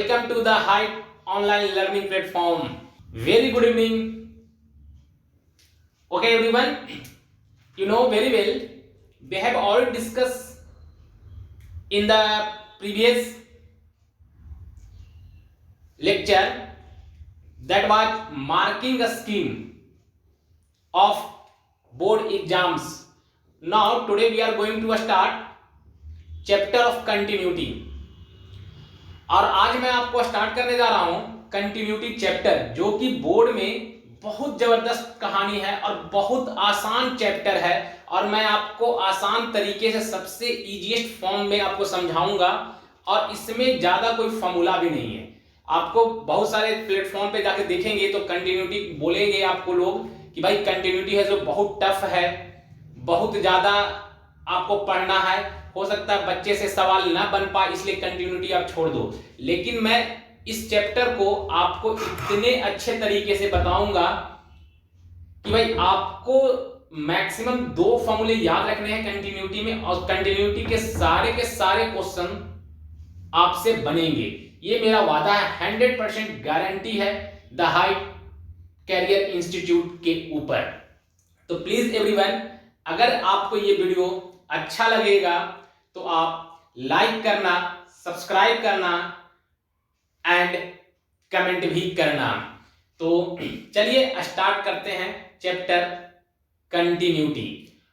Welcome to the Hype online learning platform. Very good evening. Okay, everyone. You know very well, we have already discussed in the previous lecture that was marking a scheme of board exams. Now, today we are going to start chapter of continuity. और आज मैं आपको start करने जा रहा हूं continuity chapter, जो कि बोर्ड में बहुत जबरदस्त कहानी है और बहुत आसान चैप्टर है। और मैं आपको आसान तरीके से सबसे इजीएस्ट फॉर्म में आपको समझाऊंगा और इसमें ज्यादा कोई फॉर्मूला भी नहीं है। आपको बहुत सारे प्लेटफॉर्म पे जाके देखेंगे तो कंटिन्यूटी बोलेंगे आपको लोग कि भाई कंटिन्यूटी है जो बहुत टफ है, बहुत ज्यादा आपको पढ़ना है, हो सकता है बच्चे से सवाल ना बन पाए इसलिए कंटिन्यूटी आप छोड़ दो। लेकिन मैं इस चैप्टर को आपको इतने अच्छे तरीके से बताऊंगा कि भाई आपको मैक्सिमम 2 फॉर्मूले याद रखने हैं कंटिन्यूटी में, और कंटिन्यूटी के सारे क्वेश्चन आपसे बनेंगे। ये मेरा वादा है, 100% गारंटी है द हाइप कैरियर इंस्टीट्यूट के ऊपर। तो प्लीज एवरीवन, अगर आपको ये वीडियो अच्छा लगेगा तो आप लाइक करना, सब्सक्राइब करना एंड कमेंट भी करना। तो चलिए स्टार्ट करते हैं चैप्टर कंटिन्यूटी।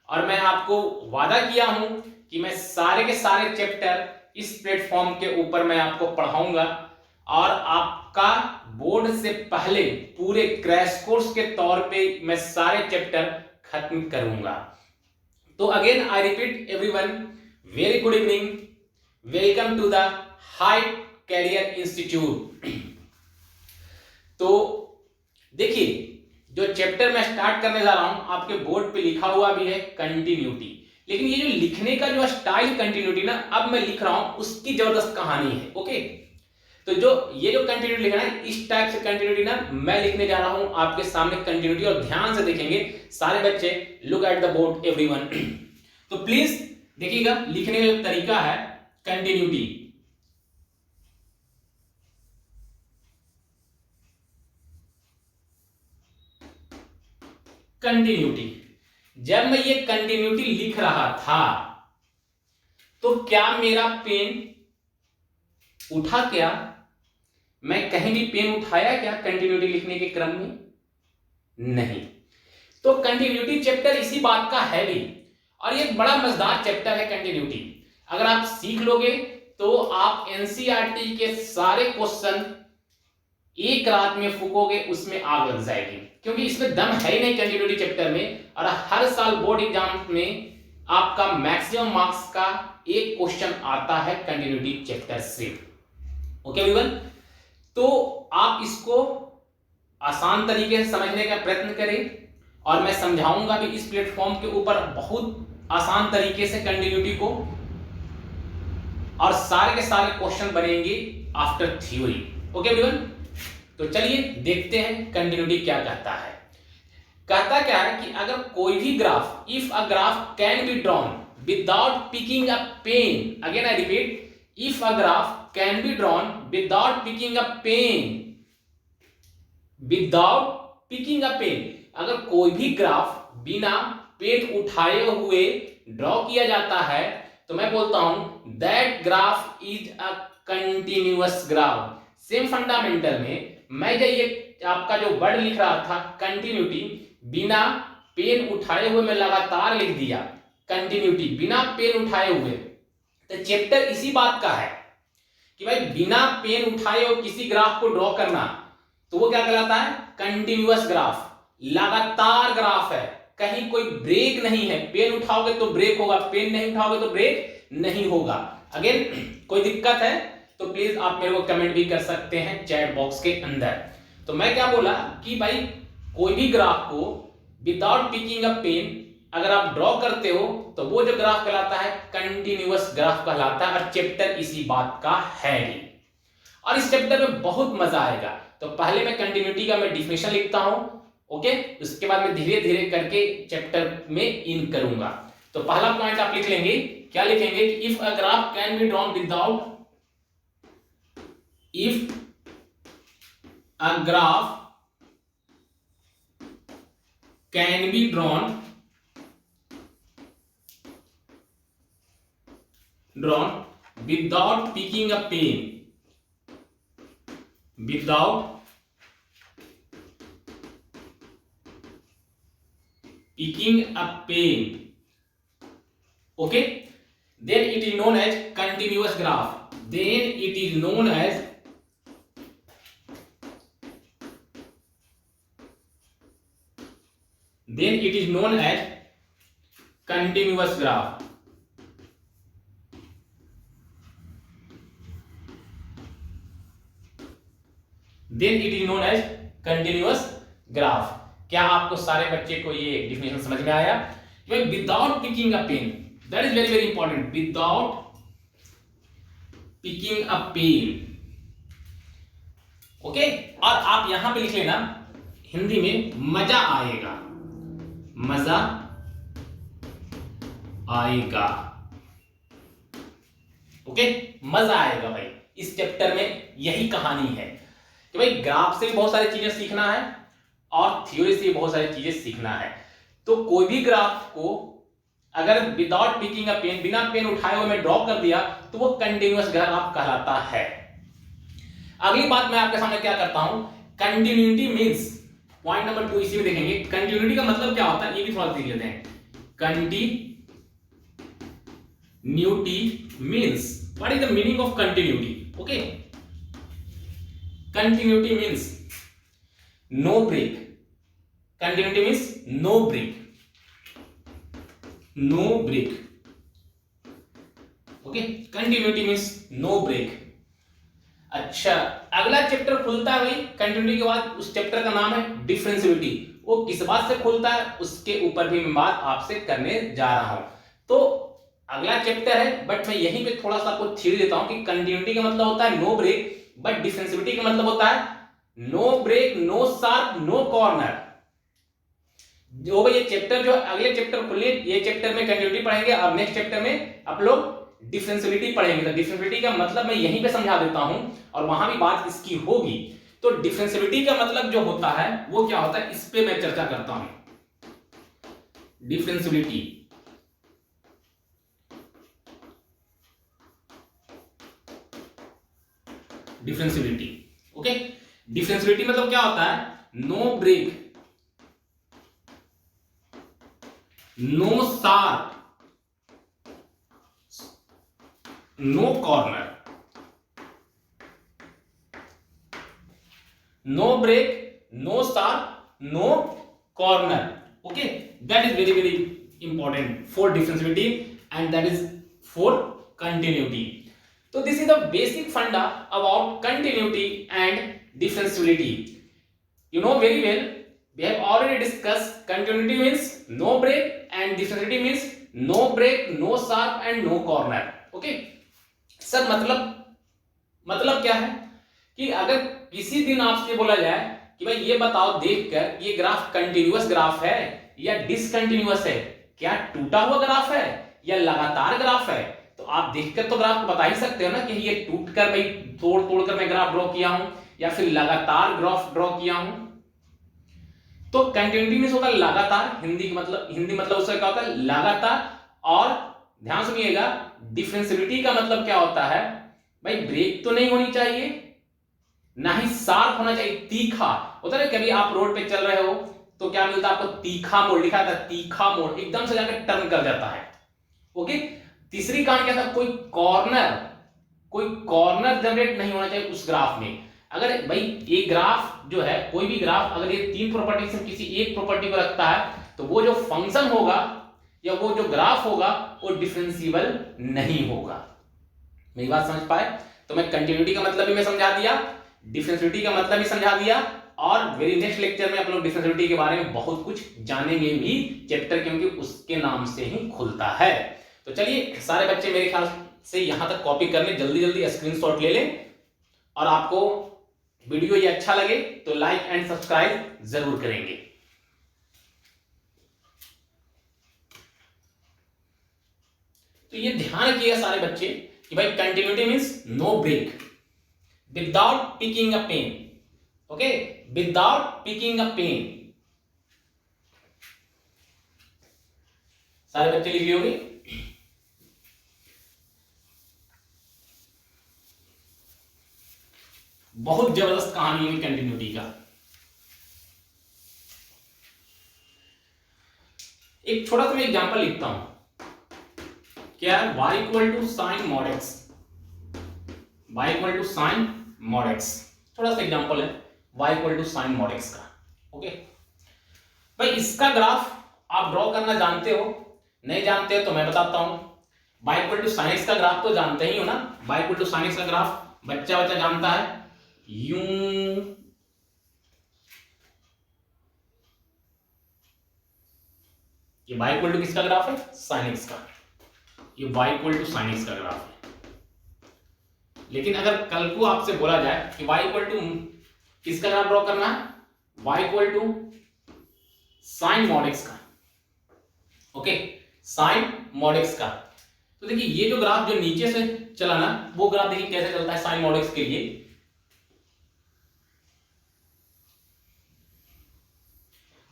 और मैं आपको वादा किया हूं कि मैं सारे के सारे चैप्टर इस प्लेटफॉर्म के ऊपर मैं आपको पढ़ाऊंगा और आपका बोर्ड से पहले पूरे क्रैश कोर्स के तौर पे मैं सारे चैप्टर खत्म करूंगा। तो again I repeat everyone, very good evening, welcome to the hype career institute. तो देखिए, जो चैप्टर मैं स्टार्ट करने जा रहा हूं आपके बोर्ड पे लिखा हुआ भी है कंटिन्यूटी, लेकिन ये जो लिखने का जो स्टाइल कंटिन्यूटी ना अब मैं लिख रहा हूं उसकी जबरदस्त कहानी है। ओके, तो जो ये जो कंटिन्यूटी लिखना है इस टाइप से कंटिन्यूटी ना मैं लिखने जा रहा हूं आपके सामने कंटिन्यूटी, और ध्यान से देखेंगे सारे बच्चे, look at the board everyone. तो प्लीज देखिएगा, लिखने का जो तरीका है कंटिन्यूटी, कंटिन्यूटी। जब मैं ये कंटिन्यूटी लिख रहा था तो क्या मेरा पेन उठा? क्या मैं कहीं भी पेन उठाया क्या कंटिन्यूटी लिखने के क्रम में? नहीं। तो कंटिन्यूटी चैप्टर इसी बात का है भी, और ये बड़ा मजेदार चैप्टर है कंटिन्यूटी। अगर आप सीख लोगे तो आप एनसीईआरटी के सारे क्वेश्चन एक रात में फूकोगे, उसमें आग लग जाएगी, क्योंकि इसमें दम है ही नहीं कंटिन्यूटी चैप्टर में। और हर साल बोर्ड एग्जाम में आपका मैक्सिमम मार्क्स का एक क्वेश्चन आता है कंटिन्यूटी चैप्टर से। ओके एवरीवन, तो आप इसको आसान तरीके से समझने का प्रयत्न करें, और मैं समझाऊंगा भी इस प्लेटफॉर्म के ऊपर बहुत आसान तरीके से कंटिन्यूटी को, और सारे के सारे क्वेश्चन बनेंगे आफ्टर थ्योरी। ओके एवरीवन, तो चलिए देखते हैं कंटिन्यूटी क्या कहता है। कहता क्या है कि अगर कोई भी graph, if a graph can be drawn without picking a pen, again I repeat, if a graph can be drawn without picking a pen, without picking a pen, अगर कोई भी ग्राफ बिना पेन उठाए हुए ड्रॉ किया जाता है तो मैं बोलता हूं that graph is a continuous graph. Same fundamental में मैं जब ये आपका जो वर्ड लिख रहा था कंटिन्यूटी, बिना पेन उठाए हुए मैं लगातार लिख दिया कंटिन्यूटी बिना पेन उठाए हुए, तो चैप्टर इसी बात का है कि भाई बिना पेन उठाए हुए किसी ग्राफ को ड्रॉ करना तो वो क्या कहलाता है? कंटिन्यूअस ग्राफ, लगातार ग्राफ है, कहीं कोई ब्रेक नहीं है। पेन उठाओगे तो ब्रेक होगा, पेन नहीं उठाओगे तो ब्रेक नहीं होगा। अगेन कोई दिक्कत है तो प्लीज आप मेरे को कमेंट भी कर सकते हैं चैट बॉक्स के अंदर। तो मैं क्या बोला कि भाई कोई भी ग्राफ को विदाउट पिकिंग अ पेन अगर आप ड्रॉ करते हो तो वो जो ग्राफ कहलाता है कंटिन्यूअस ग्राफ कहलाता है, और चैप्टर इसी बात का है भी। और इस चैप्टर में बहुत मजा आएगा। तो पहले मैं कंटिन्यूटी का मैं डिफिनेशन लिखता हूं, ओके, उसके बाद मैं धीरे धीरे करके चैप्टर में इन करूंगा। तो पहला पॉइंट आप लिख लेंगे, क्या लिखेंगे कि if a graph can be drawn without if a graph can be drawn without picking a pen, without picking a pen, okay, then it is known as continuous graph. Then it is known as continuous graph. Then it is known as continuous graph. क्या आपको सारे बच्चे को ये definition समझ में आया? Without picking a pen, that is very very important. Without picking a pen, okay. और आप यहां पे लिख लेना हिंदी में मजा आएगा, मजा आएगा, ओके. मजा आएगा भाई. इस चैप्टर में यही कहानी है कि भाई ग्राफ से भी बहुत सारी चीजें सीखना है और थ्योरी से भी बहुत सारी चीजें सीखना है. तो कोई भी ग्राफ को अगर विदाउट पिकिंग अ पेन, बिना पेन उठाए हुए मैं ड्रॉ कर दिया तो वो कंटिन्यूअस ग्राफ कहलाता है. अगली बात मैं आपके सामने क्या करता हूं, कंटिन्यूटी मींस, पॉइंट नंबर 2 इसी में देखेंगे. कंटिन्यूटी का मतलब क्या होता है ये भी थोड़ा देख लेते हैं. Continuity means, what is the meaning of continuity? Okay, continuity means no break. Continuity means no break, no break, okay. Continuity means no break. अच्छा, अगला चैप्टर खुलता है भाई कंटिन्यूटी के बाद. उस चैप्टर का नाम है डिफरेंशियबिलिटी. वो किस बात से खुलता है उसके ऊपर भी मैं बात आपसे करने जा रहा हूं. तो अगला चैप्टर है, बट मैं यहीं पे थोड़ा सा आपको थ्योरी देता हूं कि कंटिन्यूटी का मतलब होता है नो ब्रेक, बट डिफरेंशियबिलिटी का मतलब होता है no break, no sharp, no corner. जो भाई ये चैप्टर जो अगले चैप्टर खुले, ये चैप्टर में कंटिन्यूटी पढ़ेंगे और नेक्स्ट चैप्टर में आप लोग डिफरेंशियबिलिटी पढ़ेंगे. तो डिफरेंशियबिलिटी का मतलब मैं यहीं पे समझा देता हूं और वहां भी बात इसकी होगी. तो डिफरेंशियबिलिटी का मतलब जो होता है वो क्या होता है, इस पे मैं चर्चा करता हूं. Differentiability, differentiability, okay. डिफरेंशियबिलिटी मतलब क्या होता है, no break, no sharp, no corner. No break, no sharp, no corner, okay. That is very very important for differentiability and that is for continuity. तो this is the basic funda about continuity and differentiability. You know very well, we have already discussed continuity means no break and differentiability means no break, no sharp and no corner. Okay, sir मतलब क्या है कि अगर किसी दिन आपसे बोला जाए कि भाई ये बताओ देखकर ये ग्राफ कंटिन्यूअस ग्राफ है या डिसकंटिन्यूअस है, क्या टूटा हुआ ग्राफ है या लगातार ग्राफ है, तो आप देखकर तो ग्राफ बता ही सकते हो ना कि ये टूटकर भाई तोड़ कर मैं ग्राफ ड्रॉ किया हूं या फिर लगातार ग्राफ ड्रॉ किया हूं. तो कंटिन्यूटी मींस होता है लगातार, हिंदी मतलब उसका क्या होता है लगातार. और ध्यान सुनिएगा, डिफरेंशियबिलिटी का मतलब क्या होता है, भाई ब्रेक तो नहीं होनी चाहिए, ना ही शार्प होना चाहिए, तीखा होता है. कभी आप रोड पे चल रहे हो तो क्या मिलता है आपको, तीखा मोड़ लिखा था, तीखा मोड़ एकदम से जाकर टर्न कर जाता है, ओके. तीसरी कहानी क्या था, कोई कॉर्नर जनरेट नहीं होना चाहिए उस ग्राफ में. अगर भाई ये ग्राफ जो है, कोई भी ग्राफ अगर ये 3 प्रॉपर्टी से किसी एक प्रॉपर्टी को रखता है तो वो जो फंक्शन होगा या वो जो ग्राफ होगा वो डिफरेंशिएबल नहीं होगा. मेरी बात समझ पाए? तो मैं कंटिन्यूटी का मतलब भी मैं समझा दिया, डिफरेंशिएबिलिटी का मतलब भी समझा दिया, और वेरी नेक्स्ट लेक्चर में आप लोग डिफरेंशिएबिलिटी के बारे में बहुत कुछ जानेंगे भी चैप्टर, क्योंकि उसके नाम से ही खुलता है. तो चलिए सारे बच्चे मेरे ख्याल से यहां तक कॉपी कर ले, जल्दी जल्दी स्क्रीनशॉट ले लें. और आपको वीडियो ये अच्छा लगे तो लाइक एंड सब्सक्राइब जरूर करेंगे. तो ये ध्यान रखिएगा सारे बच्चे कि भाई continuity means no break, without picking a pen, okay, without picking a pen. सारे बच्चे लिखी होगी। बहुत जबरदस्त कहानी है कंटिन्यूटी का। एक छोटा सा मैं एग्जांपल लिखता हूं, क्या है, y equal to sine mod x, y equal to sine mod x. थोड़ा सा एग्जांपल है y equal to sine mod x का, ओके। भाई इसका ग्राफ आप ड्रॉ करना जानते हो, नहीं जानते हो तो मैं बताता हूं। y equal to sine x का ग्राफ तो जानते ही हो ना, y equal to sine x का ग्राफ बच्चा जानता है, यूं ये y इक्वल टू किसका ग्राफ है, साइन एक्स का, ये y equal to sine x का ग्राफ है। लेकिन अगर कल को आपसे बोला जाए कि y इक्वल टू किसका ग्राफ ड्रॉ करना है, y equal to sine mod x का, ओके, साइन मॉड एक्स का, तो देखिए ये जो ग्राफ जो नीचे से चला ना, वो ग्राफ देखिए कैसे चलता है साइन मॉड एक्स के लिए।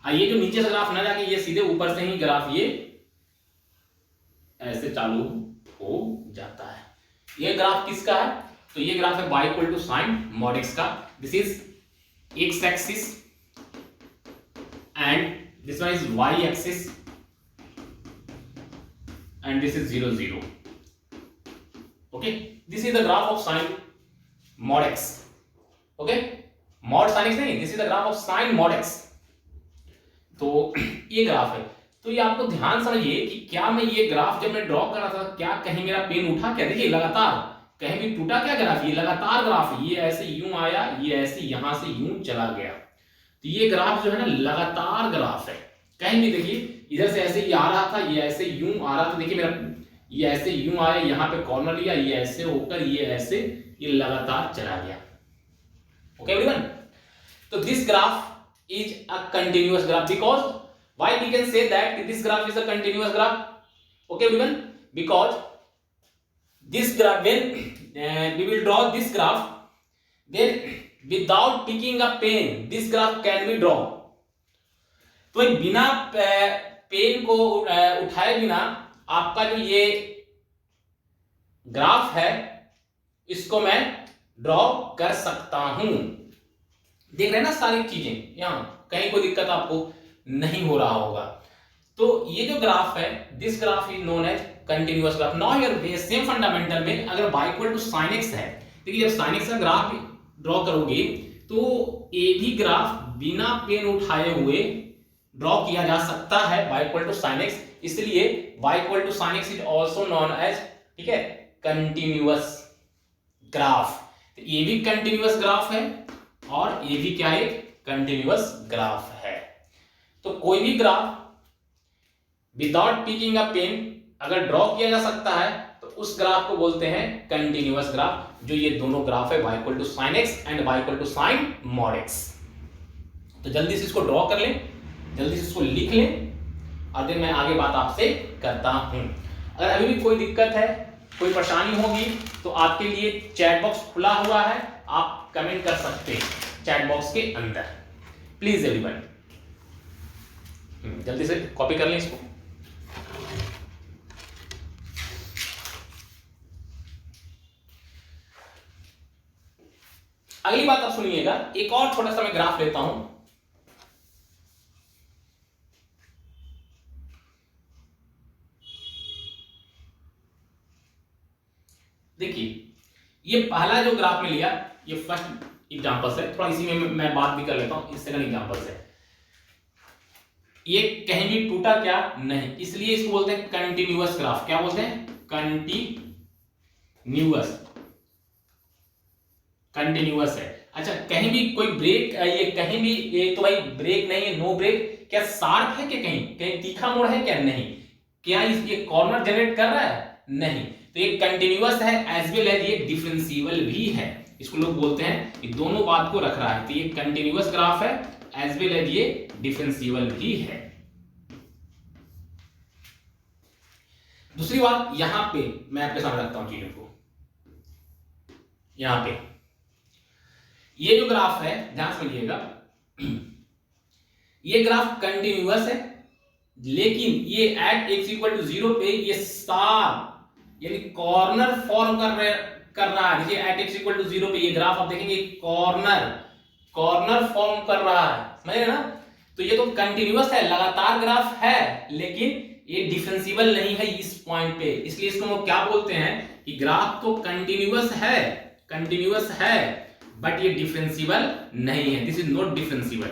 ये जो नीचे से ग्राफ ना जाके ये सीधे ऊपर से ही ग्राफ ये ऐसे चालू हो जाता है। ये ग्राफ किसका है, तो ये ग्राफ है y equal to sine mod x का। This is x axis and this one is y axis and this is 0 0, okay. This is the graph of sine mod x, okay, mod sine x नहीं, this is the graph of sine mod x. तो ये graph है, तो ये आपको ध्यान समझिए कि क्या मैं ये ग्राफ जब मैं ड्रॉ कर रहा था, क्या कहीं मेरा पेन उठा, क्या देखिए लगातार कहीं भी टूटा क्या ग्राफ, ये लगातार ग्राफ है, ये ऐसे यूं आया, ये ऐसे यहां से यूं चला गया। तो ये ग्राफ जो है ना लगातार ग्राफ है, कहीं भी देखिए इधर से ऐसे ही आ रहा था, ये ऐसे यूं आ रहा था, देखिए मेरा ये ऐसे यूं आया, यहाँ पे कॉर्नर लिया, ये ऐसे होकर ये ऐसे ये लगातार चला गया, ओके एवरीवन। तो this graph is a continuous graph, because why we can say that this graph is a continuous graph, okay everyone, because this graph, when we will draw this graph, then without picking a pen this graph can be drawn। तो बिना pen को उठाए बिना आपका जो ये graph है इसको मैं ड्रॉ कर सकता हूं। देख रहे हैं ना सारी चीजें, यहां कहीं कोई दिक्कत आपको नहीं हो रहा होगा। तो ये जो ग्राफ है, this graph is known as continuous graph. Now your same fundamental में अगर y equal to sin x है, देखिए जब sin x का ग्राफ ड्रॉ करोगे तो ये भी ग्राफ बिना पेन उठाए हुए ड्रॉ किया जा सकता है, y equal to sin x। इसलिए y equal to sin x is also known as, ठीक है, कंटिन्यूअस ग्राफ। तो ये भी कंटिन्यूअस ग्राफ है और ये भी क्या एक कंटिन्यूअस ग्राफ है। तो कोई भी graph without picking a pen अगर ड्रॉ किया जा सकता है तो उस ग्राफ को बोलते हैं कंटिन्यूअस ग्राफ। जो ये दोनों ग्राफ है y equal to sine x and y equal to sine mod x. तो जल्दी से इसको ड्रॉ कर लें, जल्दी से इसको लिख लें और फिर मैं आगे बात आपसे करता हूं। अगर अभी भी कोई दिक्कत है, कोई परेशानी होगी तो आपके लिए चैट बॉक्स खुला हुआ है, आप कमेंट कर सकते हैं चैट बॉक्स के अंदर, प्लीज एवरीवन। जल्दी से कॉपी कर लें इसको। अगली बात आप सुनिएगा, एक और छोटा सा मैं ग्राफ लेता हूं। देखिए ये पहला जो ग्राफ में लिया, ये फर्स्ट एग्जांपल है, थोड़ा इसी में मैं बात भी कर लेता हूं, इस सेकंड एग्जांपल से। ये कहीं भी टूटा क्या नहीं, इसलिए इसको बोलते हैं कंटिन्यूअस ग्राफ। क्या बोलते हैं? कंटिन्यूअस, कंटिन्यूअस है। अच्छा कहीं भी कोई ब्रेक, ये कहीं भी, ये तो भाई ब्रेक नहीं है, नो ब्रेक। क्या शार्प है क्या, कहीं कहीं तीखा मोड़ है क्या? नहीं। क्या ये कॉर्नर जनरेट कर रहा है? नहीं। तो ये कंटिन्यूअस है एज वेल एज ये डिफरेंशिएबल भी है। इसको लोग बोलते हैं, ये दोनों बात को रख रहा है। तो ये कंटिन्यूअस ग्राफ है एज वेल एज ये डिफरेंशिएबल भी है। दूसरी बात, यहां पे मैं आपके सामने रखता हूं चीजों को, यहां पे ये जो ग्राफ है ध्यान समझिएगा, ये ग्राफ कंटिन्यूअस है, लेकिन ये एट एक्स इक्वल टू 0 पे ये शार्प यानी कॉर्नर फॉर्म कर रहा है। देखिए एट एक्स इक्वल टू 0 पे ये ग्राफ आप देखेंगे कॉर्नर फॉर्म कर रहा है, समझ रहे ना। तो ये तो कंटिन्यूअस है, लगातार ग्राफ है, लेकिन ये डिफरेंशियल नहीं है इस पॉइंट पे, इसलिए इसको हम क्या बोलते हैं कि ग्राफ तो कंटिन्यूअस है बट ये डिफरेंशियल नहीं है। This is not differential,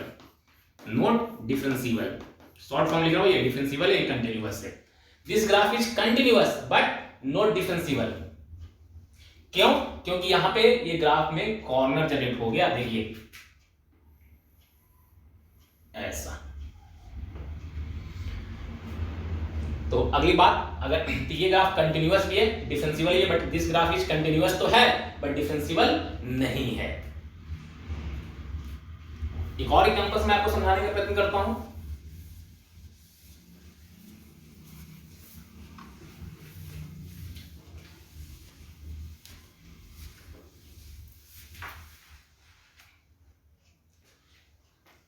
short form लिख रहा हूं, ये डिफरेंशियल है, कंटिन्यूअस है। This graph is continuous but not differential. क्यों? क्योंकि यहां पे ये ग्राफ में कॉर्नर जनरेट हो गया, देखिए ऐसा। तो अगली बात, अगर ये ग्राफ कंटिन्यूअस भी है, डिफरेंशियल है, but this graph is continuous तो है बट डिफरेंशियल नहीं है। एक और एग्जांपल मैं आपको समझाने का प्रयत्न करता हूं।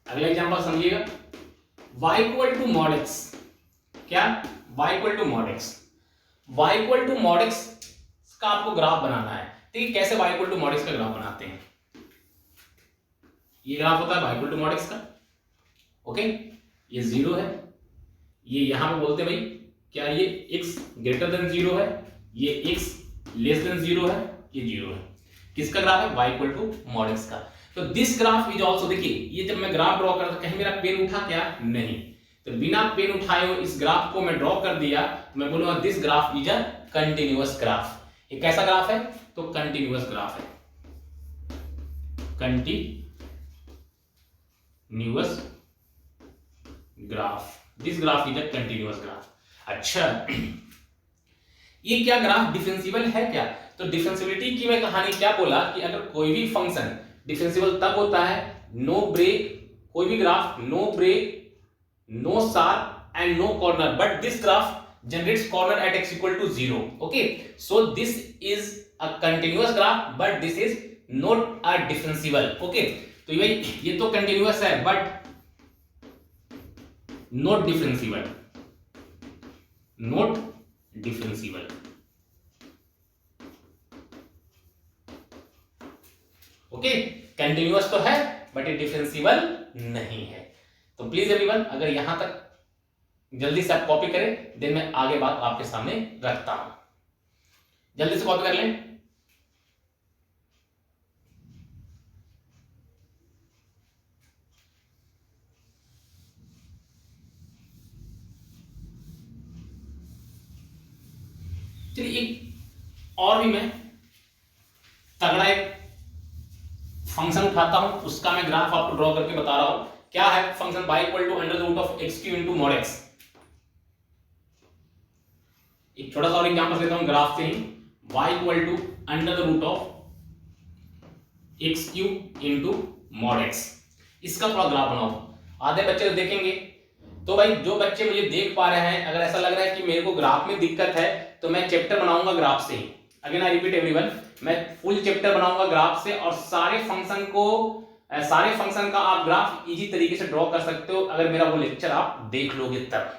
अगला एग्जांपल समझिएगा, y equal to mod x। क्या? y equal to mod x। y equal to mod x का आपको ग्राफ बनाना है। ठीक है, कैसे y equal to mod x का ग्राफ बनाते हैं? ये ग्राफ होता है y equal to mod x का। ओके, ये 0 है, ये यहां पे बोलते हैं भाई क्या ये x ग्रेटर देन 0 है, ये x लेस देन 0 है, ये 0 है। किसका ग्राफ है? y equal to mod x का। तो दिस ग्राफ इज ऑल्सो, देखिए ये जब मैं ग्राफ ड्रॉ करता, कहीं मेरा पेन उठा क्या? नहीं। तो बिना पेन उठाए हुए इस ग्राफ को मैं ड्रॉ कर दिया, तो मैं बोलूंगा this graph is a continuous graph. ये कैसा ग्राफ है? तो कंटिन्यूअस ग्राफ है, continuous graph. This graph is a continuous graph. अच्छा, ये क्या ग्राफ डिफरेंशियल है क्या? तो डिफरेंशियलिटी की मैं कहानी क्या बोला कि अगर कोई भी फंक्शन डिफरेंशियल तब होता है नो ब्रेक, कोई भी graph no break, no sharp and no corner, but this graph generates corner at x equal to 0. Okay, so this is a continuous graph but this is not a differentiable. Okay, तो ये तो continuous है but not differentiable, not differentiable. Okay, continuous तो है but ये differential नहीं है। तो प्लीज एवरीवन, अगर यहां तक जल्दी से आप कॉपी करें, देन मैं आगे बात आपके सामने रखता हूं। जल्दी से कॉपी कर लें। चलिए एक और भी मैं तगड़ा एक फंक्शन उठाता हूं, उसका मैं ग्राफ आपको ड्रॉ करके बता रहा हूं। क्या है function? y equal to under the root of x cube into mod x. एक छोटा सा और एग्जांपल देता हूं ग्राफ से ही। y equal to under the root of x cube into mod x. इसका थोड़ा ग्राफ बनाओ, आधे बच्चे तो देखेंगे। तो भाई जो बच्चे मुझे देख पा रहे हैं, अगर ऐसा लग रहा है कि मेरे को ग्राफ में दिक्कत है, तो मैं चैप्टर बनाऊंगा ग्राफ से ही। अगेन आई रिपीट एवरीवन, मैं फुल चैप्टर बनाऊंगा ग्राफ से, और सारे फंक्शन का आप ग्राफ इजी तरीके से ड्रॉ कर सकते हो अगर मेरा वो लेक्चर आप देख लोगे तब।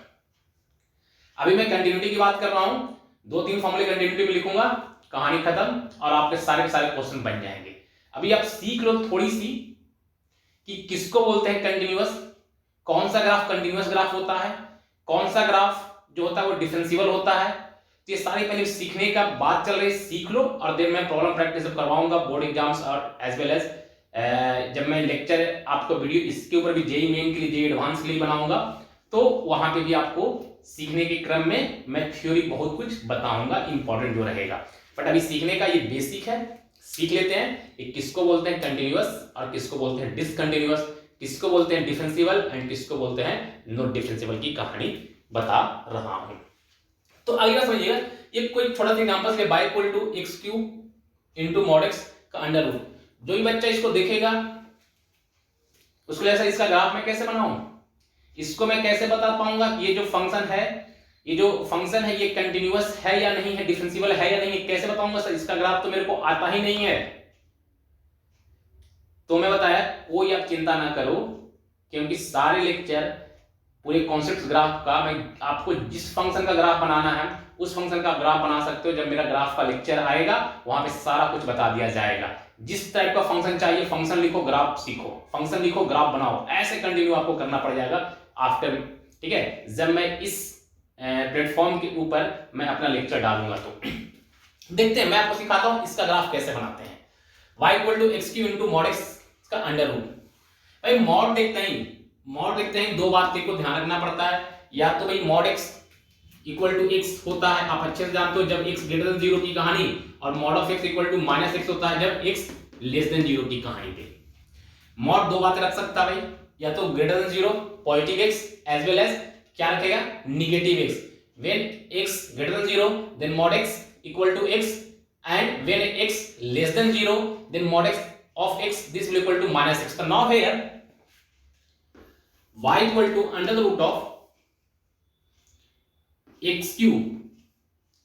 अभी मैं कंटिन्यूटी की बात कर रहा हूं, 2-3 फॉर्मूले कंटिन्यूटी में लिखूंगा, कहानी खत्म और आपके सारे क्वेश्चन बन जाएंगे। अभी आप सीख लो थोड़ी सी कि किसको बोलते हैं कंटिन्यूअस, कौन सा ग्राफ कंटिन्यूअस ग्राफ होता है, कौन सा ग्राफ जो होता है वो डिफरेंशियल होता है। तो ये सारी पहले सीखने का बात चल रही है, सीख लो, और देन मैं प्रॉब्लम प्रैक्टिस करवाऊंगा बोर्ड एग्जाम्स और एज वेल एज जब मैं लेक्चर आपको वीडियो इसके ऊपर भी जेईई मेन के लिए, जेईई एडवांस के लिए बनाऊंगा, तो वहां पे भी आपको सीखने के क्रम में मैं थ्योरी बहुत कुछ बताऊंगा इंपॉर्टेंट जो रहेगा। बट अभी सीखने का ये बेसिक है, सीख लेते हैं कि किसको बोलते हैं कंटिन्यूअस और किसको बोलते हैं डिसकंटिन्यूअस, किसको बोलते हैं डिफरेंशियल एंड किसको बोलते हैं नॉट डिफरेंशियल की कहानी बता रहा हूं। तो अगली बात समझिएगा, ये कोई छोटा सा एग्जांपल है, y equal to x cube into mod x का अंडर रूट। जो भी बच्चा इसको देखेगा उसको ऐसा इसका ग्राफ मैं कैसे बनाऊं, इसको मैं कैसे बता पाऊंगा कि ये जो फंक्शन है ये कंटिन्यूअस है या नहीं है, डिफरेंशियल है या नहीं है, कैसे बताऊंगा सर? इसका ग्राफ तो मेरे को आता ही नहीं है। तो मैं बताया कोई आप चिंता ना करो, क्योंकि सारे लेक्चर पूरे कॉन्सेप्ट ग्राफ का मैं आपको जिस फंक्शन का ग्राफ बनाना है उस फंक्शन का ग्राफ बना सकते हो। जब मेरा ग्राफ का लेक्चर आएगा वहां पे सारा कुछ बता दिया जाएगा। जिस टाइप का फंक्शन चाहिए, फंक्शन लिखो, ग्राफ सीखो, फंक्शन लिखो, ग्राफ बनाओ, ऐसे कंटिन्यू आपको करना पड़ जाएगा आफ्टर, ठीक है, जब मैं इस प्लेटफॉर्म के ऊपर मैं अपना लेक्चर डालूंगा। तो देखते हैं, मैं आपको सिखाता हूं इसका ग्राफ कैसे बनाते हैं। y equal to x cube into mod x का अंडर रूट। भाई मॉड देखते हैं दो बात को ध्यान रखना पड़ता है। या तो भाई mod x equal to x होता है, आप अच्छे से जानते हो, जब x ग्रेटर देन 0 की कहानी, और mod of x equal to minus x होता है जब x लेस देन 0 की कहानी पे। मॉड दो बातें रख सकता है भाई, या तो greater than 0 positive x as well as क्या रखेगा negative x। When x greater than 0 then mod x equal to x, and when x less than 0 then mod x of x this will equal to minus x. So now here y equal to under the root of x cube,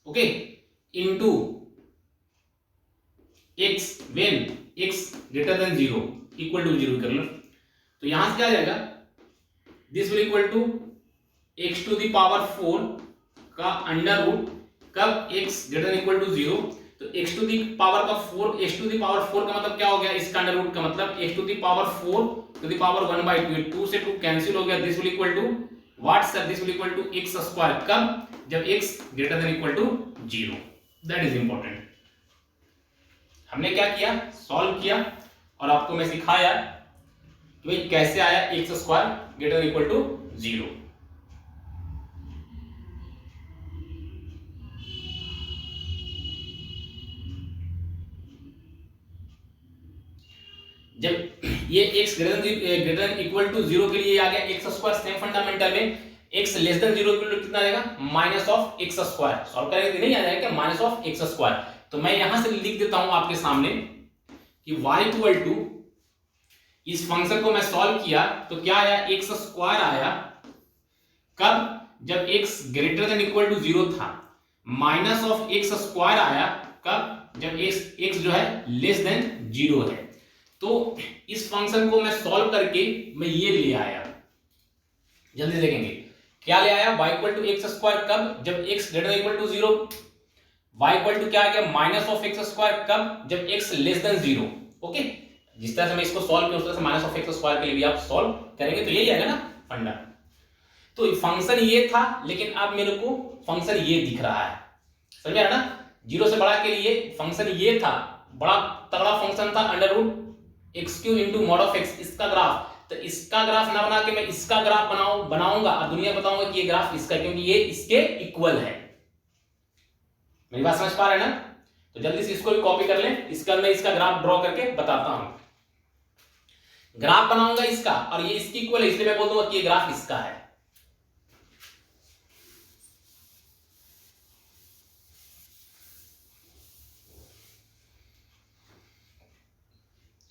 okay, into x when x greater than 0 equal to 0 कर लो। तो यहां से क्या आ जाएगा, this will equal to x to the power 4 का under root, कब x greater than equal to 0, तो x to the power का 4, x टू दी पावर 4 का मतलब क्या हो गया, इसका अंडर रूट का मतलब x to the power 4 to the power 1/2, 2 से 2 कैंसिल हो गया, this will equal to what sir, this will equal to x square, कब, जब x greater than equal to 0। That is important. हमने क्या किया, सॉल्व किया, और आपको मैं सिखाया कि भाई कैसे आया x square greater than equal to 0। जब ये x greater than equal to 0 के लिए आ गया x स्क्वायर, सेम फंडामेंटल में x लेस देन 0 के लिए कितना आएगा, minus of x square. Solve करेंगे तो नहीं आ जाएगा माइनस ऑफ x स्क्वायर। तो मैं यहां से लिख देता हूं आपके सामने कि y इक्वल टू, इस फंक्शन को मैं सॉल्व किया तो क्या आया, x स्क्वायर आया, कब, जब x greater than equal to 0 था, माइनस ऑफ x स्क्वायर आया, कब, जब x जो है लेस देन 0 है। तो इस फंक्शन को मैं सॉल्व करके मैं ये ले आया, जल्दी देखेंगे क्या ले आया, y equal to x square, कब, जब x greater equal to 0, y equal to क्या आ गया, माइनस ऑफ एक्स स्क्वायर, कब, जब x लेस देन 0। ओके, जिस तरह से मैं इसको सॉल्व किया उस तरह से माइनस ऑफ एक्स स्क्वायर के लिए भी आप सॉल्व करेंगे तो यही आएगा ना फंडा। तो फंक्शन ये था, लेकिन अब मेरे को फंक्शन ये दिख रहा है, समझ आया ना, 0 से बड़ा के लिए फंक्शन ये था, बड़ा तगड़ा फंक्शन था, under root x cube into mod of x, इसका ग्राफ। तो इसका ग्राफ ना बना के मैं इसका ग्राफ बनाऊंगा और दुनिया बताऊंगा कि ये ग्राफ इसका, क्योंकि ये इसके इक्वल है। मेरी बात समझ पा रहे हैं ना? तो जल्दी से इसको भी कॉपी कर लें, इसका मैं इसका ग्राफ ड्रॉ करके बताता हूं। ग्राफ बनाऊंगा इसका और ये इसकी इक्वल है, इसलिए मैं बोल दूंगा कि ये ग्राफ इसका है।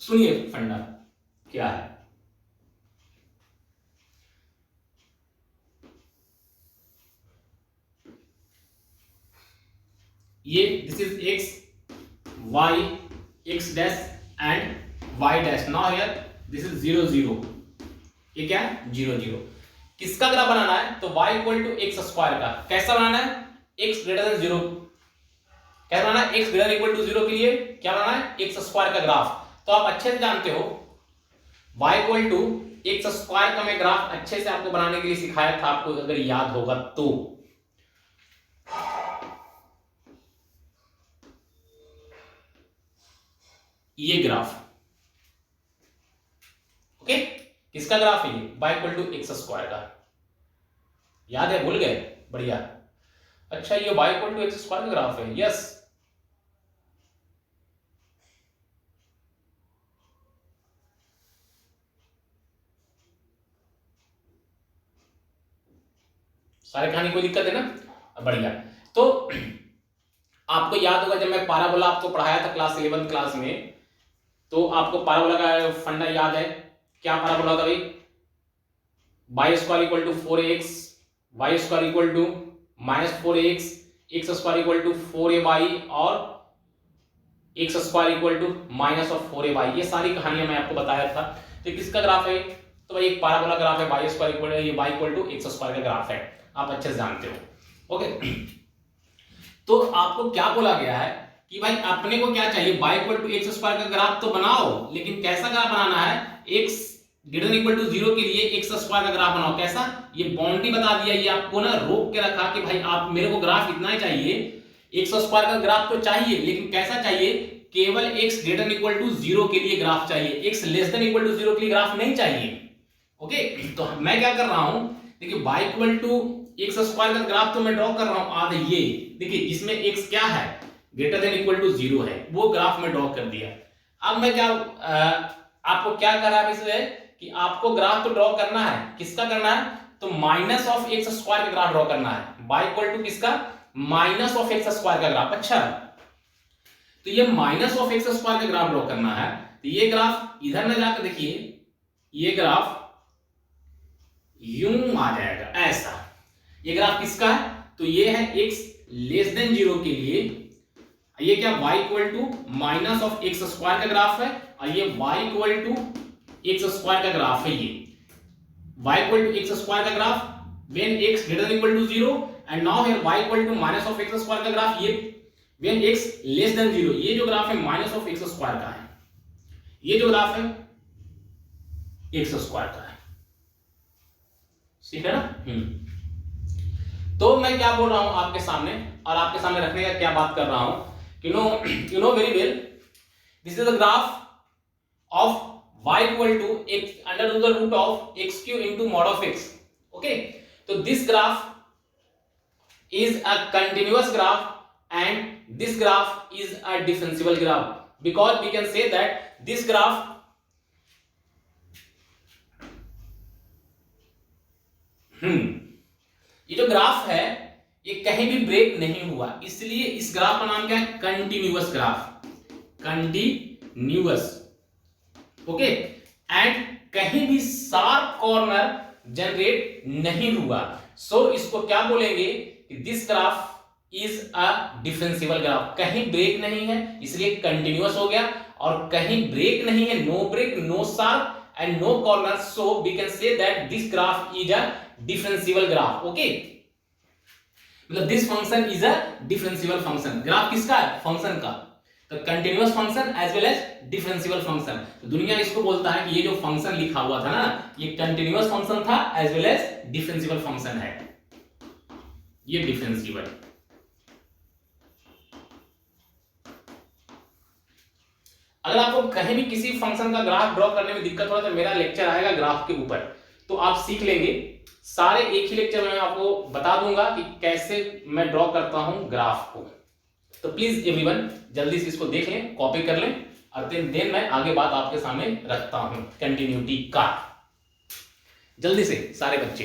सुनिए फंडा क्या है, ये this is x y x dash and y dash. Now here this is 0 0, ये क्या है 0 0। किसका ग्राफ बनाना है, तो y equal to x square का। कैसा बनाना है, x ग्रेटर देन 0, क्या बनाना है, x ग्रेटर इक्वल टू 0 के लिए क्या बनाना है, एक्स स्क्वायर का ग्राफ। तो आप अच्छे से जानते हो y equal to x square का मैं ग्राफ अच्छे से आपको बनाने के लिए सिखाया था, आपको अगर याद होगा तो। ये ग्राफ, ओके, किसका ग्राफ है ये, y equal to x square का। याद है, भूल गए, बढ़िया। अच्छा, ये y equal to x square का ग्राफ है, यस। सारे कहानी कोई दिक्कत है ना, बढ़िया। तो आपको याद होगा जब मैं पाराबोला आपको पढ़ाया था क्लास 11th क्लास में, तो आपको पाराबोला का फंडा याद है, क्या पाराबोला था भाई, y square equal to 4x, y square equal to minus 4x, x square equal to 4ay और x square equal to minus of 4ay, ये सारी कहानियां मैं आपको बताया था। तो किसका ग्राफ है? तो भाई एक पैराबोला ग्राफ है, वाई स्क्वायर इक्वल ये y equal to x square का ग्राफ है, आप अच्छे से जानते हो। ओके, तो आपको क्या बोला गया है कि भाई अपने को क्या चाहिए, y equal to x square का ग्राफ तो बनाओ, लेकिन कैसा ग्राफ बनाना है? एक्स ग्रेटर इक्वल टू 0 के लिए एक्स स्क्वायर का ग्राफ बनाओ। कैसा? ये बाउंड्री बता दिया, ये आपको ना रोक के रखा कि भाई आप मेरे को ग्राफ इतना ही चाहिए, एक्स स्क्वायर का ग्राफ तो चाहिए, लेकिन कैसा चाहिए? केवल एक्स ग्रेटर इक्वल टू 0 के लिए ग्राफ चाहिए, x less than equal to 0 के लिए ग्राफ नहीं चाहिए। ओके, तो मैं क्या कर रहा हूं, देखिए y equal to x square का ग्राफ तो मैं ड्रॉ कर रहा हूं आधे, ये देखिए इसमें x क्या है, ग्रेटर देन इक्वल टू 0 है, वो ग्राफ में ड्रॉ कर दिया। अब मैं क्या आपको क्या कर रहा है इसमें कि आपको ग्राफ तो ड्रॉ करना है, किसका करना है? तो माइनस ऑफ एक्स स्क्वायर का ग्राफ ड्रॉ करना है, y इक्वल टू किसका? माइनस ऑफ एक्स स्क्वायर का ग्राफ। अच्छा, तो ये माइनस ऑफ एक्स स्क्वायर का ग्राफ ड्रॉ करना है, तो ये ग्राफ इधर में जाकर देखिए, ये ग्राफ यूं आ जाएगा ऐसा। ये ग्राफ किसका है? तो ये है x लेस देन 0 के लिए, ये क्या y equal to minus of x square का ग्राफ है, और ये y equal to x square का ग्राफ है। ये y equal to x square का graph when x greater than equal to 0, and now here y equal to minus of x square का graph, ये व्हेन x लेस देन 0। ये जो graph है minus of x square का है, ये जो ग्राफ है एक्स स्क्वायर का है, ठीक है ना? तो मैं क्या बोल रहा हूं आपके सामने, और आपके सामने रखने का क्या बात कर रहा हूं, you know very well, this is the graph of y equal to x under the root of x cube into mod of x. Okay, so this graph is a continuous graph and this graph is a differentiable graph, because we can say that this graph ये जो graph है ये कहीं भी break नहीं हुआ, इसलिए इस ग्राफ का नाम क्या है? Continuous graph, continuous. Okay, and कहीं भी शार्प कॉर्नर जनरेट नहीं हुआ, सो इसको क्या बोलेंगे? This graph is a differential graph. कहीं ब्रेक नहीं है इसलिए कंटिन्यूअस हो गया, और कहीं ब्रेक नहीं है, no break, no sharp and no corner, so we can say that this graph is a differentiable graph. Okay, मतलब this function is a differentiable function। Graph किसका है? फंक्शन का। तो continuous function as well as differential function. तो दुनिया इसको बोलता है कि ये जो फंक्शन लिखा हुआ था ना, ये कंटिन्यूअस फंक्शन था as well as differential function है, ये डिफरेंशियल। अगर आपको कहीं भी किसी फंक्शन का ग्राफ ड्रॉ करने में दिक्कत हो तो मेरा लेक्चर आएगा ग्राफ के ऊपर, तो आप सीख लेंगे सारे एक ही लेक्चर में। मैं आपको बता दूंगा कि कैसे मैं ड्रॉ करता हूं ग्राफ को। तो प्लीज एवरीवन जल्दी से इसको देख लें, कॉपी कर लें, और देन मैं आगे बात आपके सामने रखता हूं कंटिन्यूटी का। जल्दी से सारे बच्चे,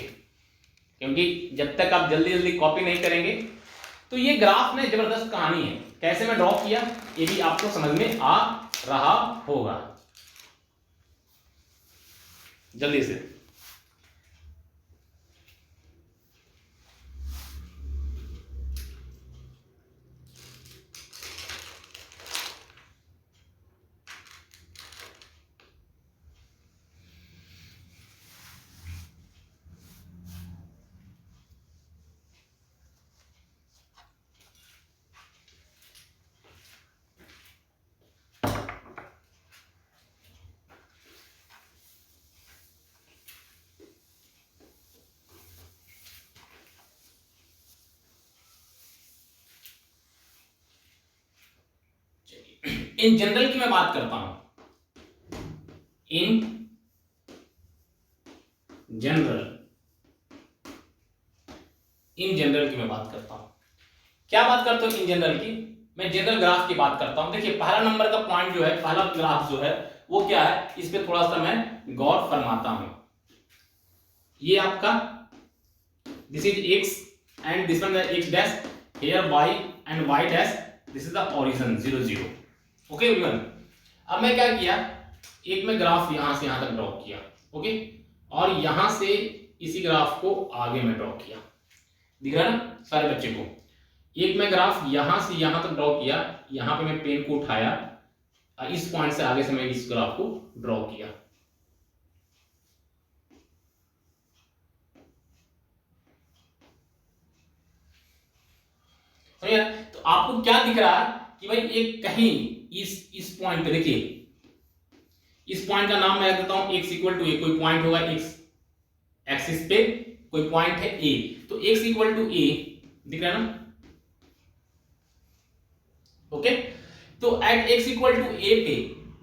क्योंकि जब तक आप जल्दी जल्दी कॉपी नहीं करेंगे तो ये ग्राफ में जबरदस्त कहानी है। कैसे मैं ड्रॉ किया ये भी आपको समझ में आ रहा होगा। जल्दी से इन जनरल की मैं बात करता हूं, इन जनरल की मैं बात करता हूं। क्या बात करता हूं इन जनरल की? मैं जनरल ग्राफ की बात करता हूं। देखिए पहला नंबर का पॉइंट जो है, पहला ग्राफ जो है वो क्या है, इस पे थोड़ा सा मैं गौर फरमाता हूं। ये आपका this is x and this one x dash, here y and y dash, this is the origin 0 0। Okay everyone, अब मैं क्या किया, एक मैं ग्राफ यहां से यहां तक ड्रॉ किया, ओके, और यहां से इसी ग्राफ को आगे में ड्रॉ किया। दिख रहा है ना सारे बच्चे को? एक मैं ग्राफ यहां से यहां तक ड्रॉ किया, यहाँ पे मैं पेन को उठाया, इस पॉइंट से आगे से मैं इस ग्राफ को ड्रॉ किया। तो आपको क्या दिख रहा है कि भाई एक कहीं इस पॉइंट पे देखिए, इस पॉइंट का नाम मैं रख देता हूं x इक्वल टू ए, कोई पॉइंट होगा x एक्सिस पे, कोई पॉइंट है a, तो x इक्वल टू a दिख रहा है ना, ओके। तो at x equal to a पे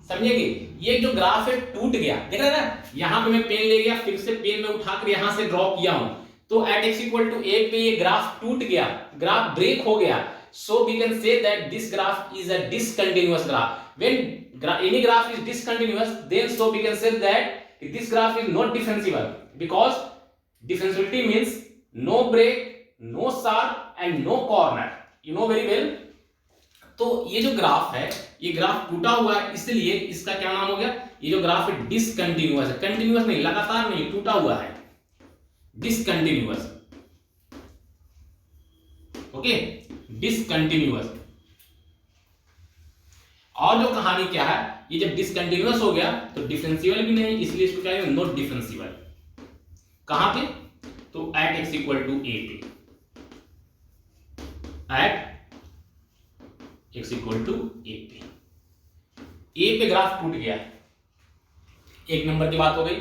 समझेंगे ये जो ग्राफ है टूट गया, देख रहे हैं ना, यहां पे मैं पेन ले गया, फिर से पेन में उठाकर यहां से ड्रॉ किया हूं, तो at x equal to a पे ये ग्राफ टूट गया, ग्राफ ब्रेक हो गया। So we can say that this graph is a discontinuous graph. When any graph is discontinuous, then so we can say that this graph is not differentiable, because differentiability means no break, no sharp and no corner. You know very well. तो ये जो graph है, ये graph टूटा हुआ है, इसलिए इसका क्या नाम हो गया, ये जो ग्राफ है डिसकंटिन्यूअस है, कंटिन्यूअस नहीं, लगातार नहीं, टूटा हुआ है, डिसकंटिन्यूअस, ओके, डिसकंटिन्यूअस। और जो कहानी क्या है, ये जब डिसकंटिन्यूअस हो गया तो डिफरेंशियल भी नहीं, इसलिए इसको क्या है, नॉट डिफरेंशियल। कहां पे, तो at x equal to a पे, at x equal to a पे, a पे ग्राफ टूट गया। एक नंबर की बात हो गई।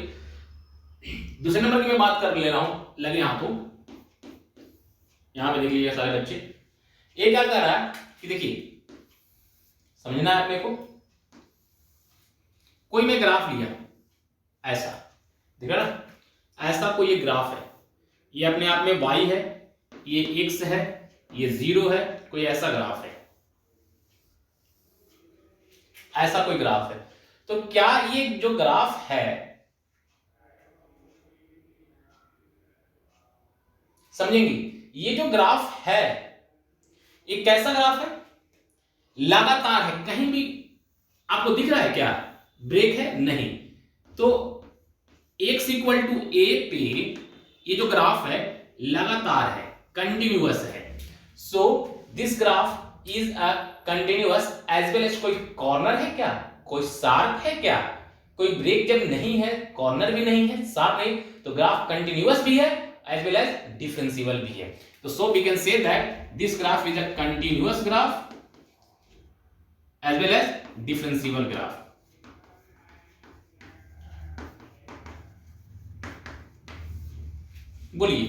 दूसरे नंबर की मैं बात कर ले रहा हूं, लगे हाथों, यहां पे देख लीजिए सारे बच्चे, ये क्या कर रहा है कि देखिए, समझना है अपने को, कोई मैं ग्राफ लिया ऐसा, देखा ना, ऐसा कोई ये ग्राफ है, ये अपने आप में y है, ये x है, ये 0 है, कोई ऐसा ग्राफ है, ऐसा कोई ग्राफ है। तो क्या ये जो ग्राफ है, समझेंगे, ये जो ग्राफ है ये कैसा ग्राफ है, लगातार है, कहीं भी आपको दिख रहा है क्या, ब्रेक है, नहीं। तो x इक्वल टू a पे ये जो ग्राफ है लगातार है, कंटिन्यूअस है। So this graph is a continuous as well as, कोई कॉर्नर है क्या, कोई शार्प है क्या, कोई ब्रेक जब नहीं है, कॉर्नर भी नहीं है, शार्प नहीं, तो ग्राफ कंटिन्यूअस भी है एज वेल एज डिफरेंशियल भी है। तो so we can say that this graph is a continuous graph as well as differentiable graph। बोलिए,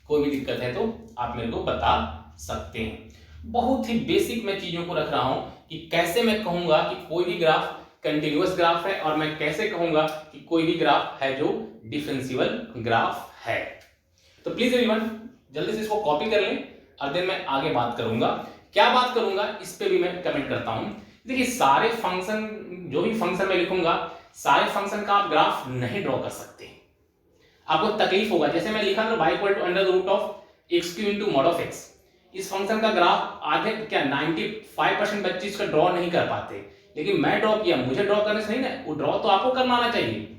कोई भी दिक्कत है तो आप मेरे को बता सकते हैं। बहुत ही बेसिक मैं चीजों को रख रहा हूं कि कैसे मैं कहूंगा कि कोई भी ग्राफ कंटिन्यूअस ग्राफ है, और मैं कैसे कहूंगा कि कोई भी ग्राफ है जो डिफरेंशियल ग्राफ है। तो प्लीज एवरीवन जल्दी से इसको कॉपी कर लें, और देन मैं आगे बात करूंगा। क्या बात करूंगा इस पे भी मैं कमेंट करता हूं। देखिए, सारे फंक्शन, जो भी फंक्शन मैं लिखूंगा, सारे फंक्शन का आप ग्राफ नहीं ड्रॉ कर सकते, आपको तकलीफ होगा। जैसे मैं लिखा था y equal to under root of x cube into mod of x, इस फंक्शन का ग्राफ आधे क्या 95% बच्चे इसका ड्रॉ नहीं कर पाते, लेकिन मैं ड्रॉ किया, मुझे ड्रॉ करने से नहीं ना, वो ड्रॉ तो आपको करना आना चाहिए।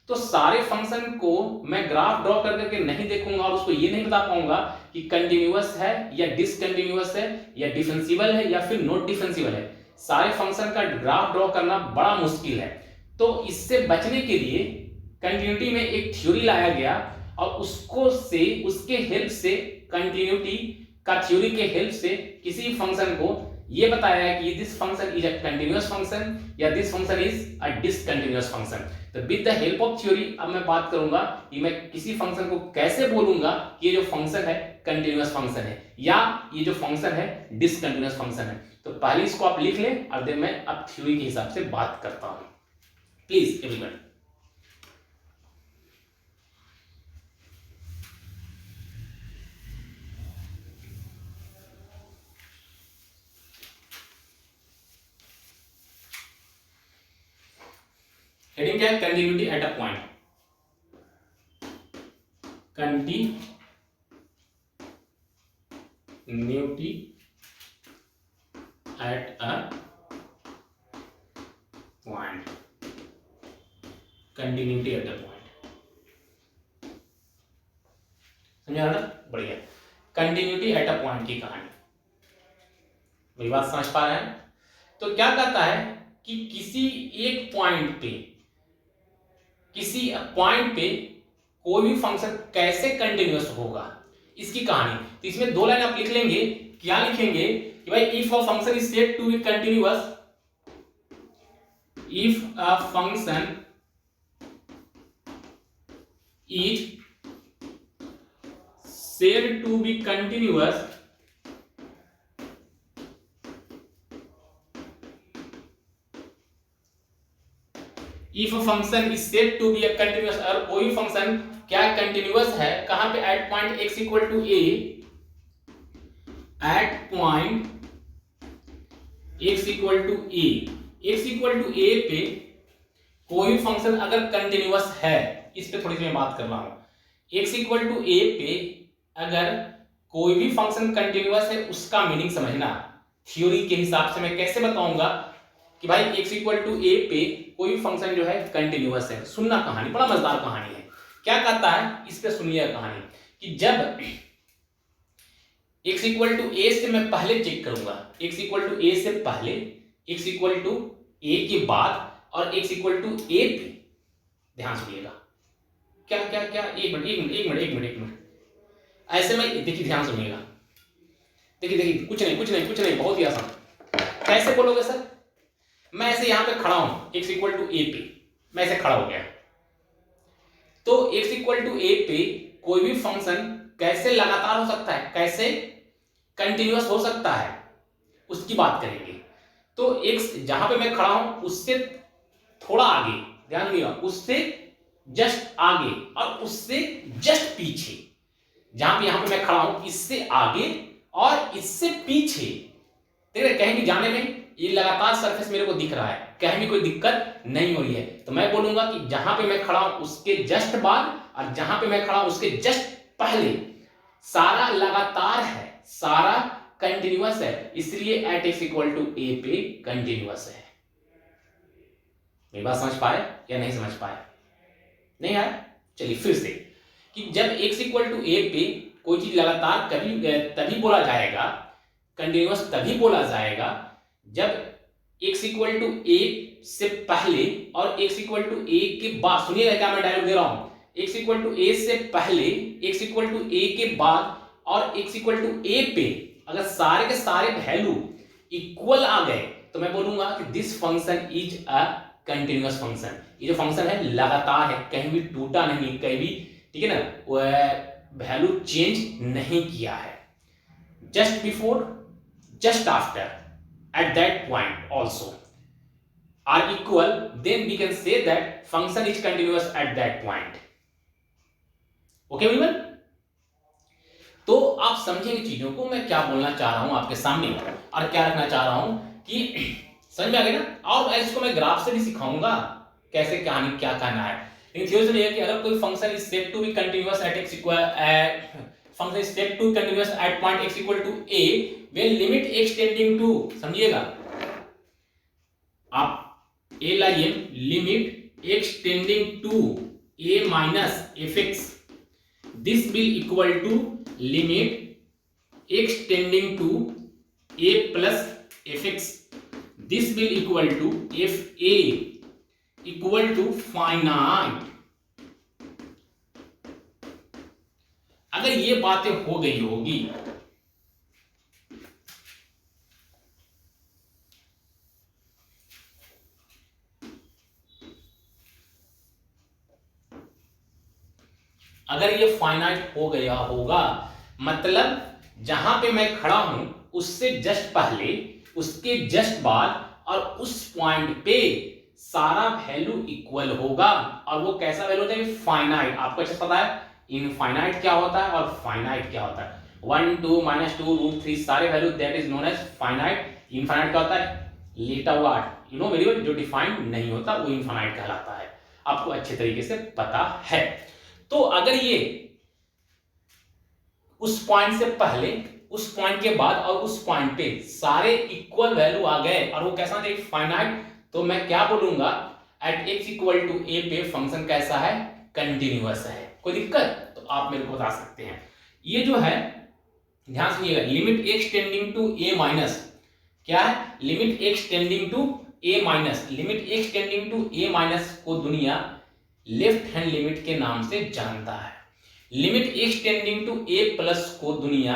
तो सारे फंक्शन को मैं ग्राफ ड्रॉ कर करके नहीं देखूंगा और उसको ये नहीं बता पाऊंगा कि कंटिन्यूअस है या डिसकंटिन्यूअस है या डिफरेंशियल है या फिर नॉट डिफरेंशियल है। सारे फंक्शन का ग्राफ ड्रॉ करना बड़ा मुश्किल है। तो इससे बचने के लिए कंटिन्यूटी में एक थ्योरी लाया गया, और उसके हेल्प से, कंटिन्यूटी का थ्योरी के हेल्प से किसी फंक्शन को ये बताया है कि this function is a continuous function या this function is a discontinuous function. तो with the help of theory अब मैं बात करूंगा कि मैं किसी फंक्शन को कैसे बोलूंगा कि ये जो फंक्शन है कंटिन्यूअस फंक्शन है या ये जो फंक्शन है डिसकंटिन्यूअस फंक्शन है। तो पहले इसको आप लिख लें, और देन मैं अब थ्योरी के हिसाब से बात करता हूं। प्लीज एवरीवन, हेडिंग क्या है, continuity at a point, continuity at a point, continuity at a point, समझा ना, बढ़िया। कंटिन्यूटी एट अ पॉइंट की कहानी, मेरी बात समझ पा रहे हैं। तो क्या कहता है कि किसी पॉइंट पे कोई भी फंक्शन कैसे कंटिन्यूअस होगा, इसकी कहानी। तो इसमें 2 लाइन आप लिख लेंगे। क्या लिखेंगे कि भाई if a function is said to be continuous, if a function is said to be continuous, if a function is said to be a continuous, और कोई फंक्शन क्या कंटिन्यूअस है, कहां पे, at point x equal to a, at point x equal to a, x equal to a पे कोई function अगर continuous है, इस पे थोड़ी सी मैं बात कर रहा हूं। x इक्वल टू a पे अगर कोई भी फंक्शन कंटिन्यूअस है, उसका मीनिंग समझना। थ्योरी के हिसाब से मैं कैसे बताऊंगा कि भाई x इक्वल टू a पे कोई फंक्शन जो है कंटिन्यूअस है। सुनना कहानी, बड़ा मजेदार कहानी है। क्या कहता है, इस पे सुनिए कहानी कि जब x इक्वल टू a से मैं पहले चेक करूंगा, x इक्वल टू a से पहले, x इक्वल टू a के बाद और x इक्वल टू a पे, ध्यान सुनिएगा। क्या क्या क्या, एक मिनट ऐसे में देखिए, ध्यान सुनिएगा। देखिए कुछ नहीं, बहुत ही आसान। कैसे बोलोगे सर? मैं ऐसे यहां पे खड़ा हूं, x इक्वल टू a पे, मैं ऐसे खड़ा हो गया, तो x इक्वल टू a पे कोई भी फंक्शन कैसे लगातार हो सकता है, कैसे कंटिन्यूअस हो सकता है, उसकी बात करेंगे। तो x जहां पे मैं खड़ा हूं उससे थोड़ा आगे, ध्यान दिएगा, उससे जस्ट आगे और उससे जस्ट पीछे, जहां पे यहां पे मैं खड़ा हूं इससे आगे और इससे पीछे, देख रहे, कहीं भी जाने में ये लगातार सरफेस मेरे को दिख रहा है, कहीं भी कोई दिक्कत नहीं हो रही है। तो मैं बोलूंगा कि जहां पे मैं खड़ा हूं उसके जस्ट बाद और जहां पे मैं खड़ा हूं उसके जस्ट पहले सारा लगातार है, सारा कंटिन्यूअस है, इसलिए at x equal to a पे कंटिन्यूअस है। मेरी बात समझ पाए या नहीं समझ पाए? नहीं आया? चलिए फिर से, कि जब x इक्वल टू a पे कोई चीज लगातार तभी बोला जाएगा, कंटिन्यूअस तभी बोला जाएगा जब x इक्वल टू a से पहले और x इक्वल टू a के बाद, सुनिएगा क्या मैं डायलॉग दे रहा हूं, x इक्वल टू a से पहले, x इक्वल टू a के बाद और x इक्वल टू a पे अगर सारे के सारे वैल्यू इक्वल आ गए तो मैं बोलूंगा कि this function is a continuous function. ये जो फंक्शन है लगातार है, कहीं भी टूटा नहीं, कहीं भी, ठीक है ना, वह वैल्यू चेंज नहीं किया है। Just before, just after, at that point also are equal, then we can say that function is continuous at that point. Okay everyone? तो आप समझेंगे चीजों को, मैं क्या बोलना चाह रहा हूं आपके सामने और क्या रखना चाह रहा हूं कि समझ में आ गया ना। और इसको मैं ग्राफ से भी सिखाऊंगा कैसे कहानी क्या कहना है। लेकिन थ्योरी ये है कि अगर कोई function is said to be continuous at x equal, function is said to continuous at point x equal to a when limit x tending to, समझिएगा आप a लाइए, limit x tending to a minus fx, this will equal to limit x tending to a plus fx, this will equal to fa equal to finite. अगर ये बातें हो गई होगी अगर ये फाइनाइट हो गया होगा, मतलब जहां पे मैं खड़ा हूं उससे जस्ट पहले, उसके जस्ट बाद और उस पॉइंट पे सारा वैल्यू इक्वल होगा। और वो कैसा वैल्यू होता है? फाइनाइट। आपको अच्छा पता है इनफाइनाइट क्या होता है और फाइनाइट क्या होता है। 1 2 -2 √3 सारे value, that is known as finite. Infinite क्या होता है? लेटा हुआ, यू नो वेरी वेल, जो डिफाइंड नहीं होता वो इनफाइनाइट कहलाता है। आपको अच्छे तरीके से पता है। तो अगर ये उस पॉइंट से पहले, उस पॉइंट के बाद और उस पॉइंट पे सारे इक्वल वैल्यू आ गए और वो कैसा था? फाइनाइट। तो मैं क्या बोलूंगा? At x equal to a पे फंक्शन कैसा है? कंटिन्यूअस है। कोई दिक्कत? तो आप मेरे को बता सकते हैं। ये जो है ध्यान सुनिएगा, limit x tending to a minus क्या है? Limit x tending to a minus, limit x tending to a minus को दुनिया लेफ्ट हैंड लिमिट के नाम से जानता है। Limit x tending to a plus को दुनिया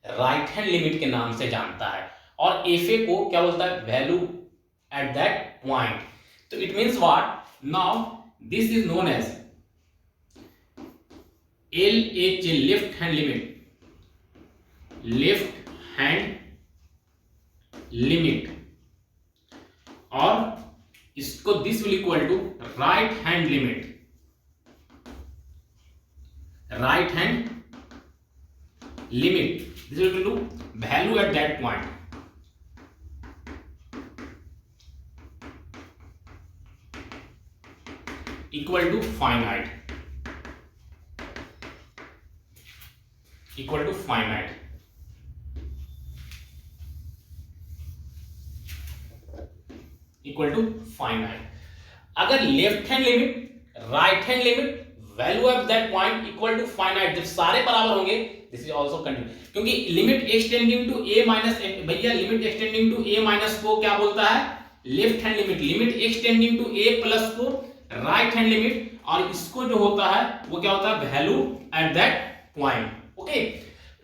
राइट हैंड लिमिट के नाम से जानता है, और एफ ए को क्या बोलता है, वैल्यू एट दैट पॉइंट। तो it means what, now this is known as L H A, left hand limit, left hand limit, और इसको this will equal to right hand limit, right hand limit, this will do value at that point, equal to finite, equal to finite, equal to finite। अगर left hand limit right hand limit value of that point equal to finite, जब सारे बराबर होंगे this is also continue, क्योंकि limit extending to a minus, भैया limit extending to a minus को क्या बोलता है, left hand limit, limit extending to a plus को राइट हैंड लिमिट, और इसको जो होता है वो क्या होता है, value at that point. Okay,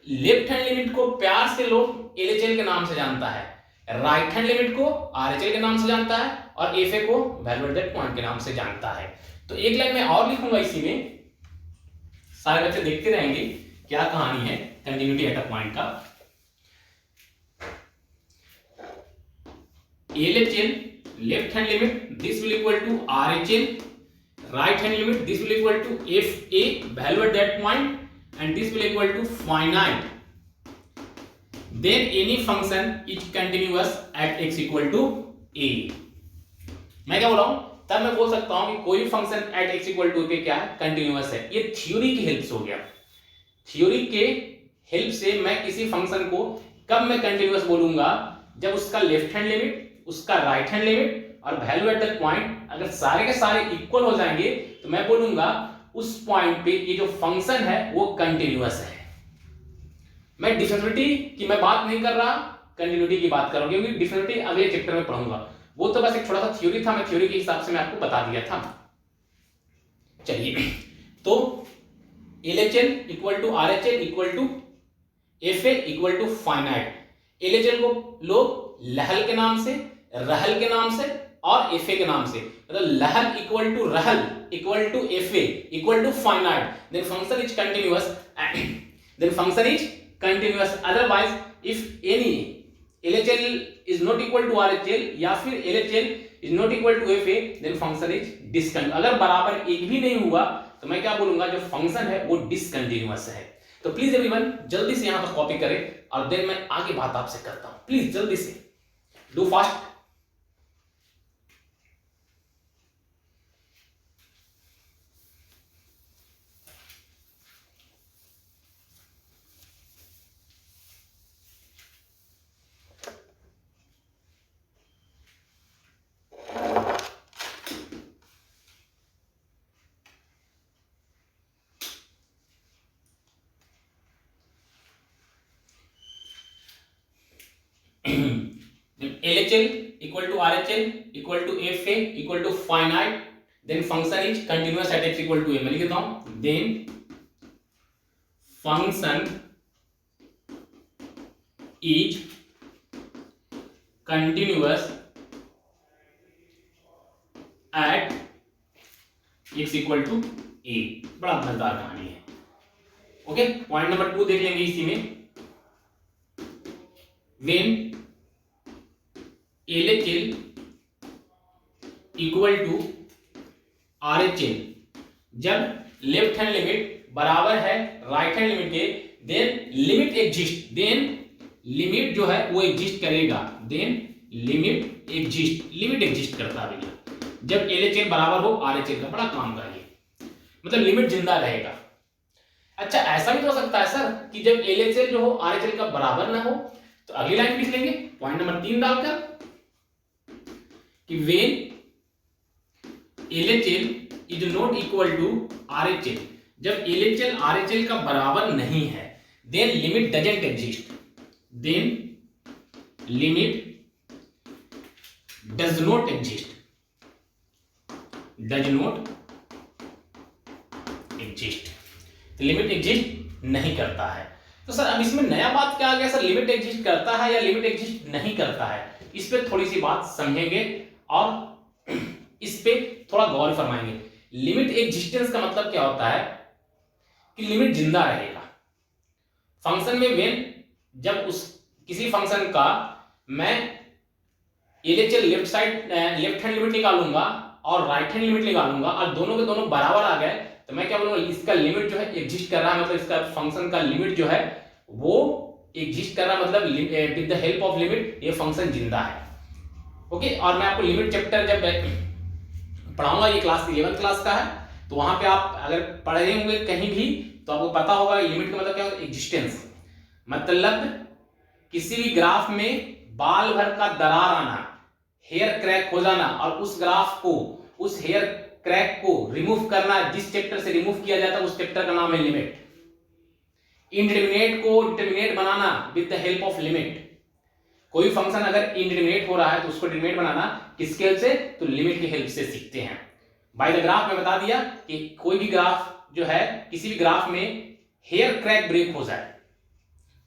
left hand limit को प्यार से लोग एलएचएल के नाम से जानता है, राइट हैंड लिमिट को आरएचएल के नाम से जानता है, और एफए को वैल्यू एट दैट पॉइंट के नाम से जानता है। तो एक लाइन में और लिखूंगा इसी में, सारे बच्चे देखते रहेंगे क्या कहानी है कंटिन्यूटी एट अ पॉइंट का। LHL left hand limit, this will equal to RHL right hand limit, this will equal to f a value at that point, and this will equal to finite, then any function is continuous at x equal to a. मैं क्या बोल रहा हूं, तब मैं बोल सकता हूं कि कोई भी function at x equal to पे क्या है, कंटिन्यूअस है। ये थ्योरी की हेल्प से हो गया, थ्योरी के हेल्प से मैं किसी फंक्शन को कब मैं कंटिन्यूअस बोलूंगा, जब उसका लेफ्ट हैंड लिमिट, उसका राइट हैंड लिमिट और वैल्यू एट दैट पॉइंट अगर सारे के सारे इक्वल हो जाएंगे तो मैं बोलूंगा उस पॉइंट पे ये जो फंक्शन है वो कंटिन्यूअस है। मैं डिफिनिटी की मैं बात नहीं कर रहा, कंटिन्यूटी की बात कर रहा हूं, क्योंकि डिफिनिटी अगले चैप्टर में पढ़ूंगा, वो तो बस एक छोटा सा थ्योरी था, मैं थ्योरी के हिसाब से मैं आपको बता दिया था। चलिए, तो LHL equal to RHL equal to f a equal to finite. LHL को लोग लहल के नाम से, रहल के नाम से और एफए के नाम से, मतलब लहल इक्वल टू रहल equal to f a equal to finite, then function is continuous, then function is continuous. Otherwise if any LHL is not equal to RHL या फिर LHL is not equal to FA, then function is discontinuous। अगर बराबर एक भी नहीं हुआ तो मैं क्या बोलूंगा, जो फंक्शन है वो डिसकंटिन्यूअस है। तो प्लीज एवरीवन जल्दी से यहां पर कॉपी करें और देन मैं आगे बात आपसे करता हूं, प्लीज जल्दी से do fast. LHL equal to RHL equal to FA equal to finite, then function is continuous at x equal to a। मैं लिख देता हूं, then function is continuous at x equal to a। बड़ा मजेदार कहानी है। ओके, पॉइंट नंबर 2 देख लेंगे इसी में, when LHL equal to RHL, जब लेफ्ट हैंड लिमिट बराबर है राइट हैंड लिमिट के, then limit exist, then limit जो है वो एग्जिस्ट करेगा, देन लिमिट एग्जिस्ट करता है जब LHL बराबर हो RHL का। बड़ा काम का ये, मतलब लिमिट जिंदा रहेगा। अच्छा, ऐसा भी तो हो सकता है सर कि जब LHL जो हो RHL का बराबर ना हो, तो अगली लाइन लिख लेंगे पॉइंट नंबर 3 डालकर कि when LHL is not equal to RHL, जब LHL RHL का बराबर नहीं है, then limit doesn't exist, then limit does not exist, does not exist, तो लिमिट एग्जिस्ट नहीं करता है। तो सर अब इसमें नया बात क्या आ गया सर, लिमिट एग्जिस्ट करता है या लिमिट एग्जिस्ट नहीं करता है, इस पे थोड़ी सी बात समझेंगे और इस पे थोड़ा गौर फरमाएंगे। लिमिट एग्जिस्टेंस का मतलब क्या होता है कि लिमिट जिंदा रहेगा फंक्शन में व्हेन, जब उस किसी फंक्शन का मैं एलएचएल लेफ्ट हैंड लिमिट निकालूंगा और राइट हैंड लिमिट निकालूंगा और दोनों के दोनों बराबर आ गए तो मैं क्या बोलूंगा, इसका लिमिट जो है एग्जिस्ट कर रहा है, मतलब इसका फंक्शन का लिमिट जो है वो एग्जिस्ट कर रहा है, मतलब with the help of limit ये फंक्शन जिंदा है। ओके, और मैं आपको लिमिट चैप्टर जब पढ़ाऊंगा, ये क्लास 11th क्लास का है, तो वहां पे आप अगर पढ़ रहे होंगे कहीं भी तो आपको पता होगा लिमिट का मतलब क्या होता है, एग्जिस्टेंस, मतलब किसी भी ग्राफ में बाल भर का दरार आना, हेयर क्रैक हो जाना और उस ग्राफ को, उस हेयर क्रैक को रिमूव करना, जिस चैप्टर से रिमूव किया जाता है उस चैप्टर का नाम है लिमिट। इंडिटरमिनेट को determinate banana with the help of limit, कोई फंक्शन अगर इंडिटरमिनेट हो रहा है तो उसको डिटरमिनेट बनाना किसके हेल्प से, तो लिमिट की हेल्प से सीखते हैं। बाय द ग्राफ में बता दिया कि कोई भी ग्राफ जो है, किसी भी ग्राफ में हेयर क्रैक ब्रेक हो जाए,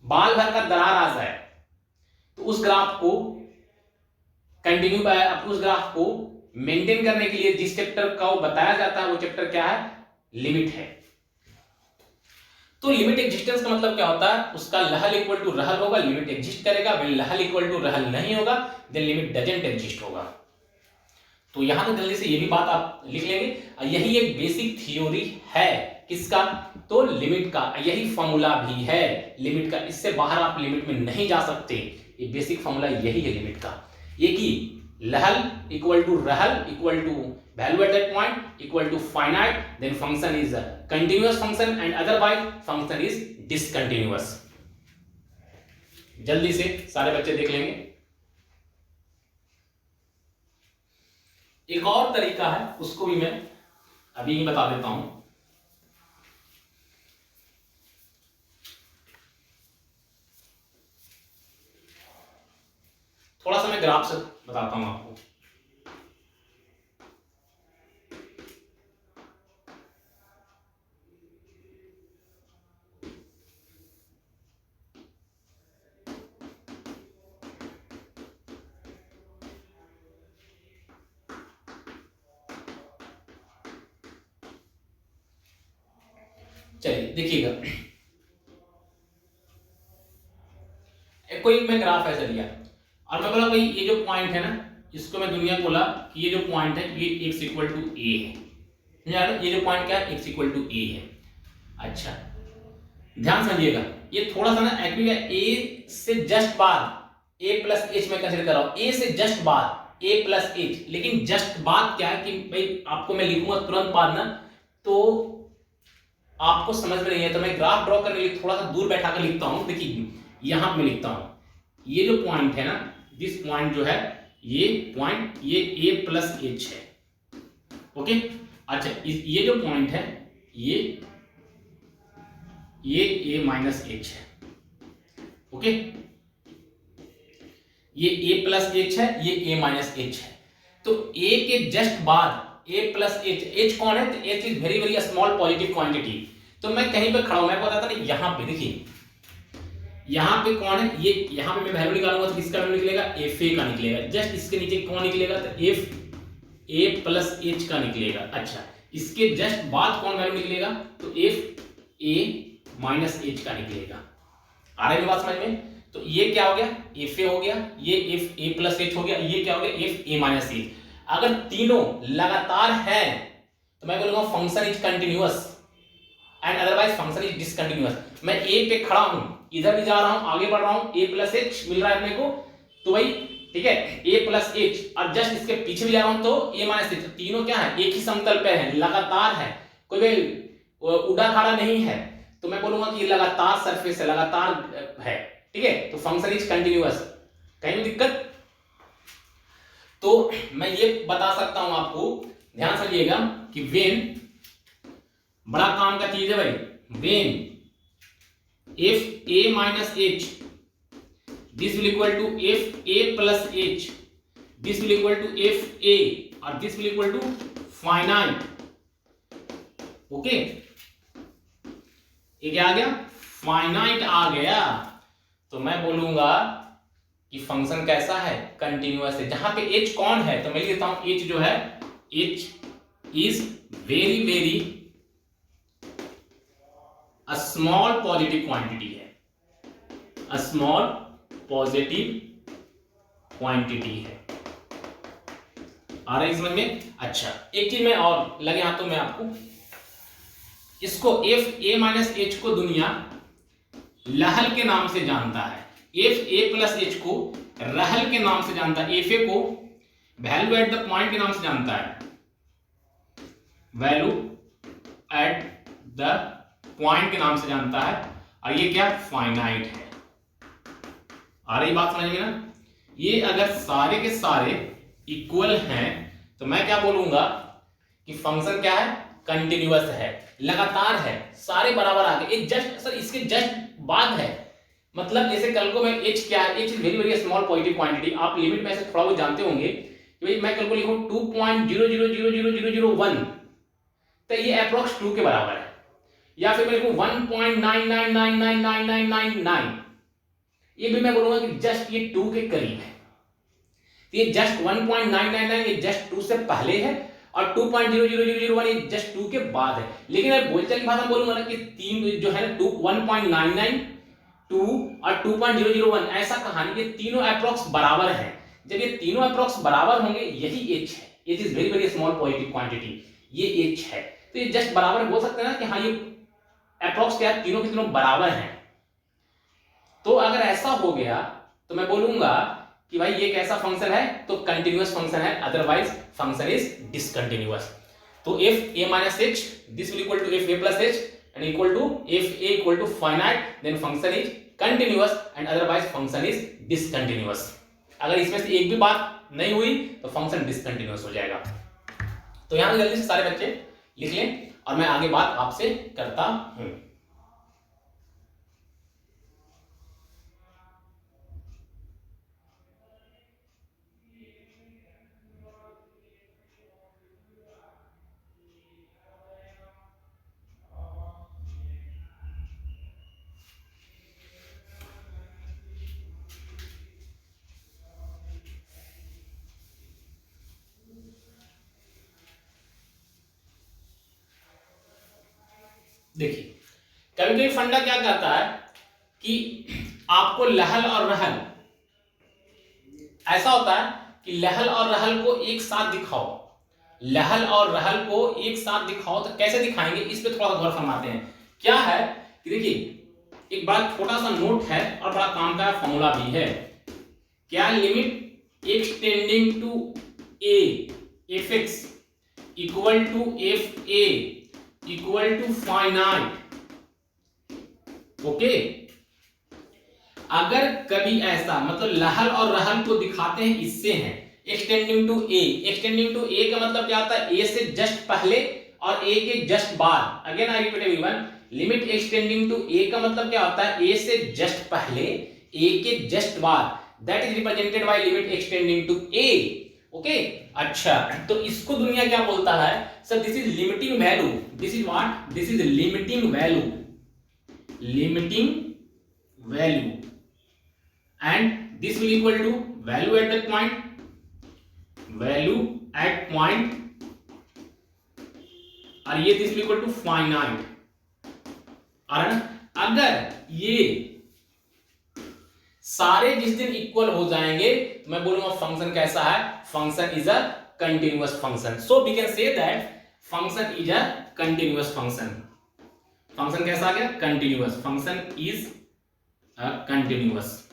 बाल भर का दरार आ जाए, तो उस ग्राफ को कंटिन्यू, उस ग्राफ को मेंटेन करने के लिए जिस चैप्टर का वो बताया जाता है वो चैप्टर क्या है, लिमिट है। तो लिमिट एग्जिस्टेंस का मतलब क्या होता है, उसका लहल इक्वल टू रहल होगा, लिमिट एग्जिस्ट करेगा, लहल इक्वल टू रहल नहीं होगा, देन लिमिट डजंट एग्जिस्ट होगा। तो यहां तक जल्दी से ये भी बात आप लिख लेंगे। यही एक बेसिक थ्योरी है किसका, तो लिमिट का, यही फॉर्मूला भी है लिमिट का, इससे बाहर आप लिमिट में नहीं जा सकते, ये बेसिक फॉर्मूला यही है लिमिट का, ये कि लहल इक्वल टू रहल equal to value at that point equal to finite, then function is continuous function and otherwise function is discontinuous. जल्दी से सारे बच्चे देख लेंगे। एक और तरीका है, उसको भी मैं अभी ही बता देता हूं। थोड़ा सा मैं ग्राफ से बताता हूं आपको। चलिए देखिएगा, कोई मैं ग्राफ ऐसा लिया और मैं बोला भाई ये जो पॉइंट है ना, इसको मैं दुनिया को बोला कि ये जो पॉइंट है ये x इक्वल टू ए है, ये जो पॉइंट क्या है, x इक्वल टू ए है। अच्छा ध्यान समझिएगा, ये थोड़ा सा ना एक्चुअली a से जस्ट बाद a प्लस एच में कंसीडर कर रहा हूं, a से जस्ट बाद a प्लस एच, लेकिन जस्ट बाद क्या है कि भाई आपको मैं लिखूंगा तुरंत बाद ना तो आपको समझ में नहीं है, तो मैं ग्राफ ड्रॉ करने के लिए थोड़ा सा दूर बैठा कर लिखता हूं। देखिए यहां पे लिखता हूं, ये जो पॉइंट है ना, दिस पॉइंट जो है, ये पॉइंट ये a प्लस एच है। ओके अच्छा, ये जो पॉइंट है ये a माइनस एच है। ओके ये a प्लस एच है, ये a माइनस एच है। तो a के जस्ट बाद a प्लस एच, एच कौन है, तो H is very very small positive quantity. तो मैं कहीं पे खड़ा हूं, मैं बताता नहीं, यहां पे देखिए, यहां पे कौन है, ये यहां पे मैं वैल्यू निकालूंगा तो किसका वैल्यू निकलेगा, एफ ए का निकलेगा। जस्ट इसके नीचे कौन निकलेगा, तो एफ ए प्लस एच का निकलेगा। अच्छा इसके जस्ट बाद कौन वैल्यू निकलेगा, तो एफ ए माइनस एच का निकलेगा। आ रही है बात समझ में? तो ये क्या हो गया, एफ ए हो गया, ये एफ ए प्लस एच हो गया, ये क्या हो गया, एफ ए माइनस एच। अगर तीनों लगातार है तो मैं बोलूंगा function is continuous and otherwise function is discontinuous. मैं ए पे खड़ा हूं, इधर भी जा रहा हूं, आगे बढ़ रहा हूं, ए प्लस एच मिल रहा है अपने को, तो भाई ठीक है ए प्लस एच, और जस्ट इसके पीछे भी जा रहा हूं तो ए माइनस एच, तीनों क्या है, एक ही समतल पे है, लगातार है, कोई भी उड़ा खड़ा नहीं है, तो मैं बोलूंगा कि ये लगातार सरफेस है, लगातार है। ठीक है, तो फंक्शन इज कंटिन्यूअस। कहीं दिक्कत? तो मैं ये बता सकता हूं आपको, ध्यान समझिएगा कि वेन, बड़ा काम का चीज है भाई, when if a minus h this will equal to if a plus h this will equal to f a और this will equal to finite. Okay, ये क्या आ गया? फाइनाइट आ गया। तो मैं बोलूंगा कि फंक्शन कैसा है? कंटिन्यूअस है। जहां पे एच कौन है तो मैं लिख देता हूं एच जो है, H is very very a small positive quantity है, अ स्मॉल पॉजिटिव क्वांटिटी है। आ रहा है समझ में? अच्छा, एक चीज मैं और लगे हाथों में आपको, इसको एफ ए माइनस एच को दुनिया लहल के नाम से जानता है। एफ ए प्लस एच को रहल के नाम से जानता है, एफ ए को वैल्यू एट द पॉइंट के नाम से जानता है, वैल्यू एट द पॉइंट के नाम से जानता है, और ये क्या? फाइनाइट है। आ रही बात समझ में ना? ये अगर सारे के सारे इक्वल हैं तो मैं क्या बोलूंगा कि फंक्शन क्या है? कंटिन्यूअस है, लगातार है, सारे बराबर आ गए। जस्ट सर इसके जस्ट बाद है, मतलब जैसे कल को मैं h क्या है? h is very very small positive quantity. आप लिमिट में से थोड़ा बहुत जानते होंगे कि भाई मैं कल को लिखूं 2.00000001 तो ये अप्रोक्स 2 के बराबर है, या फिर मैं लिखूं 1.99999999, ये भी मैं बोलूंगा कि जस्ट ये 2 के करीब है। ये जस्ट 1.999 ये जस्ट 2 से पहले है, और 2.00001 ये जस्ट 2 के बाद है। लेकिन मैं बोलचाल की भाषा में बोलूंगा ना कि तीन जो है ना 1.99 2 और 2.001 ऐसा कहानी, ये तीनों अप्रोक्स बराबर हैं। जब ये तीनों अप्रोक्स बराबर होंगे यही h है। h is very very small positive quantity, ये h है। तो ये जस्ट बराबर बोल सकते हैं ना कि हाँ ये अप्रोक्स क्या है? तीनों के तीनों बराबर हैं। तो अगर ऐसा हो गया तो मैं बोलूंगा कि भाई ये कैसा फंक्शन है? तो कंटिन्यूअस फंक्शन है, अदरवाइज फंक्शन इज डिसकंटिन्यूअस। तो f a minus h this will equal to f a plus h and equal to if a equal to finite then function is continuous and otherwise function is discontinuous। अगर इसमें से एक भी बात नहीं हुई तो फंक्शन डिसकंटिन्यूअस हो जाएगा। तो यहां जल्दी से सारे बच्चे लिख लें और मैं आगे बात आपसे करता हूं। देखिए, कभी कभी फंडा क्या कहता है कि आपको लहल और रहल, ऐसा होता है कि लहल और रहल को एक साथ दिखाओ, लहल और रहल को एक साथ दिखाओ तो कैसे दिखाएंगे इस पे थोड़ा गौर फरमाते हैं। क्या है कि देखिए एक बार छोटा सा नोट है और बड़ा काम का फॉर्मूला भी है। क्या? Limit extending to a f x equal to f a equal to finite. Okay, अगर कभी ऐसा मतलब लहल और रहल को दिखाते हैं इससे हैं extending to a. Extending to a का मतलब क्या होता है? ए से जस्ट पहले और ए के जस्ट बाद। Again I repeat everyone, limit extending to a का मतलब क्या होता है? ए से जस्ट पहले ए के जस्ट बाद, that is represented by limit extending to a. Okay, अच्छा तो इसको दुनिया क्या बोलता है? Sir this is limiting value, this is what? This is limiting value, limiting value, and this will equal to value at that point, value at point, और ये this will equal to finite. और अगर ये सारे जिस दिन equal हो जाएंगे तो मैं बोलूंगा फंक्शन कैसा है? Function is a continuous function. So we can say that function is a continuous function. Function कैसा आ गया? Continuous. Function is a continuous.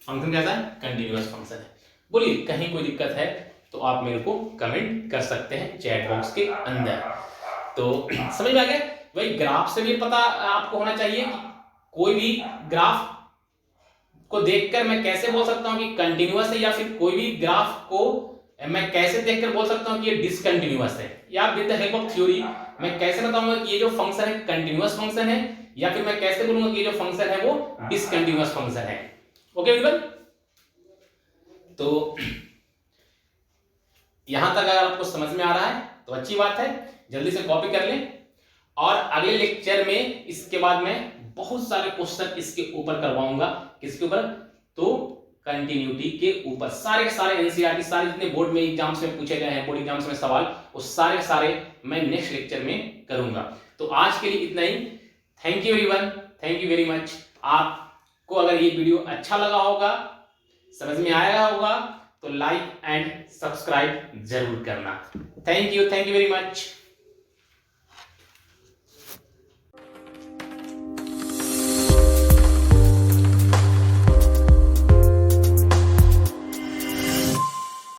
Function कैसा है? कंटिन्यूअस फंक्शन है। बोलिए कहीं कोई दिक्कत है तो आप मेरे को कमेंट कर सकते हैं चैट बॉक्स के अंदर। तो समझ में आ गया? भाई ग्राफ से भी पता आपको होना चाहिए कि कोई भी ग्राफ को देखकर मैं कैसे बोल सकता हूं कि कंटिन्यूअस है, या फिर कोई भी ग्राफ को मैं कैसे देखकर बोल सकता हूं कि ये डिसकंटिन्यूअस है, या with the help of theory मैं कैसे बताऊंगा कि ये जो फंक्शन है कंटिन्यूअस फंक्शन है, या फिर मैं कैसे बोलूंगा कि ये जो फंक्शन है वो डिसकंटिन्यूअस फंक्शन है। ओके एवरीवन, तो यहां तक अगर आपको समझ में आ रहा है तो अच्छी बात है, जल्दी से कॉपी कर लें। और अगले लेक्चर में इसके बाद मैं बहुत सारे क्वेश्चन इसके ऊपर करवाऊंगा। किसके ऊपर? तो कंटिन्यूटी के ऊपर। सारे के सारे एनसीईआरटी, सारे जितने बोर्ड में एग्जाम्स में पूछे गए हैं, बोर्ड एग्जाम्स में सवाल, वो सारे सारे मैं नेक्स्ट लेक्चर में करूंगा। तो आज के लिए इतना ही। Thank you everyone, thank you very much. आपको अगर ये वीडियो अच्छा लगा होगा, समझ में आया होगा, तो लाइक एंड सब्सक्राइब जरूर करना। Thank you very much.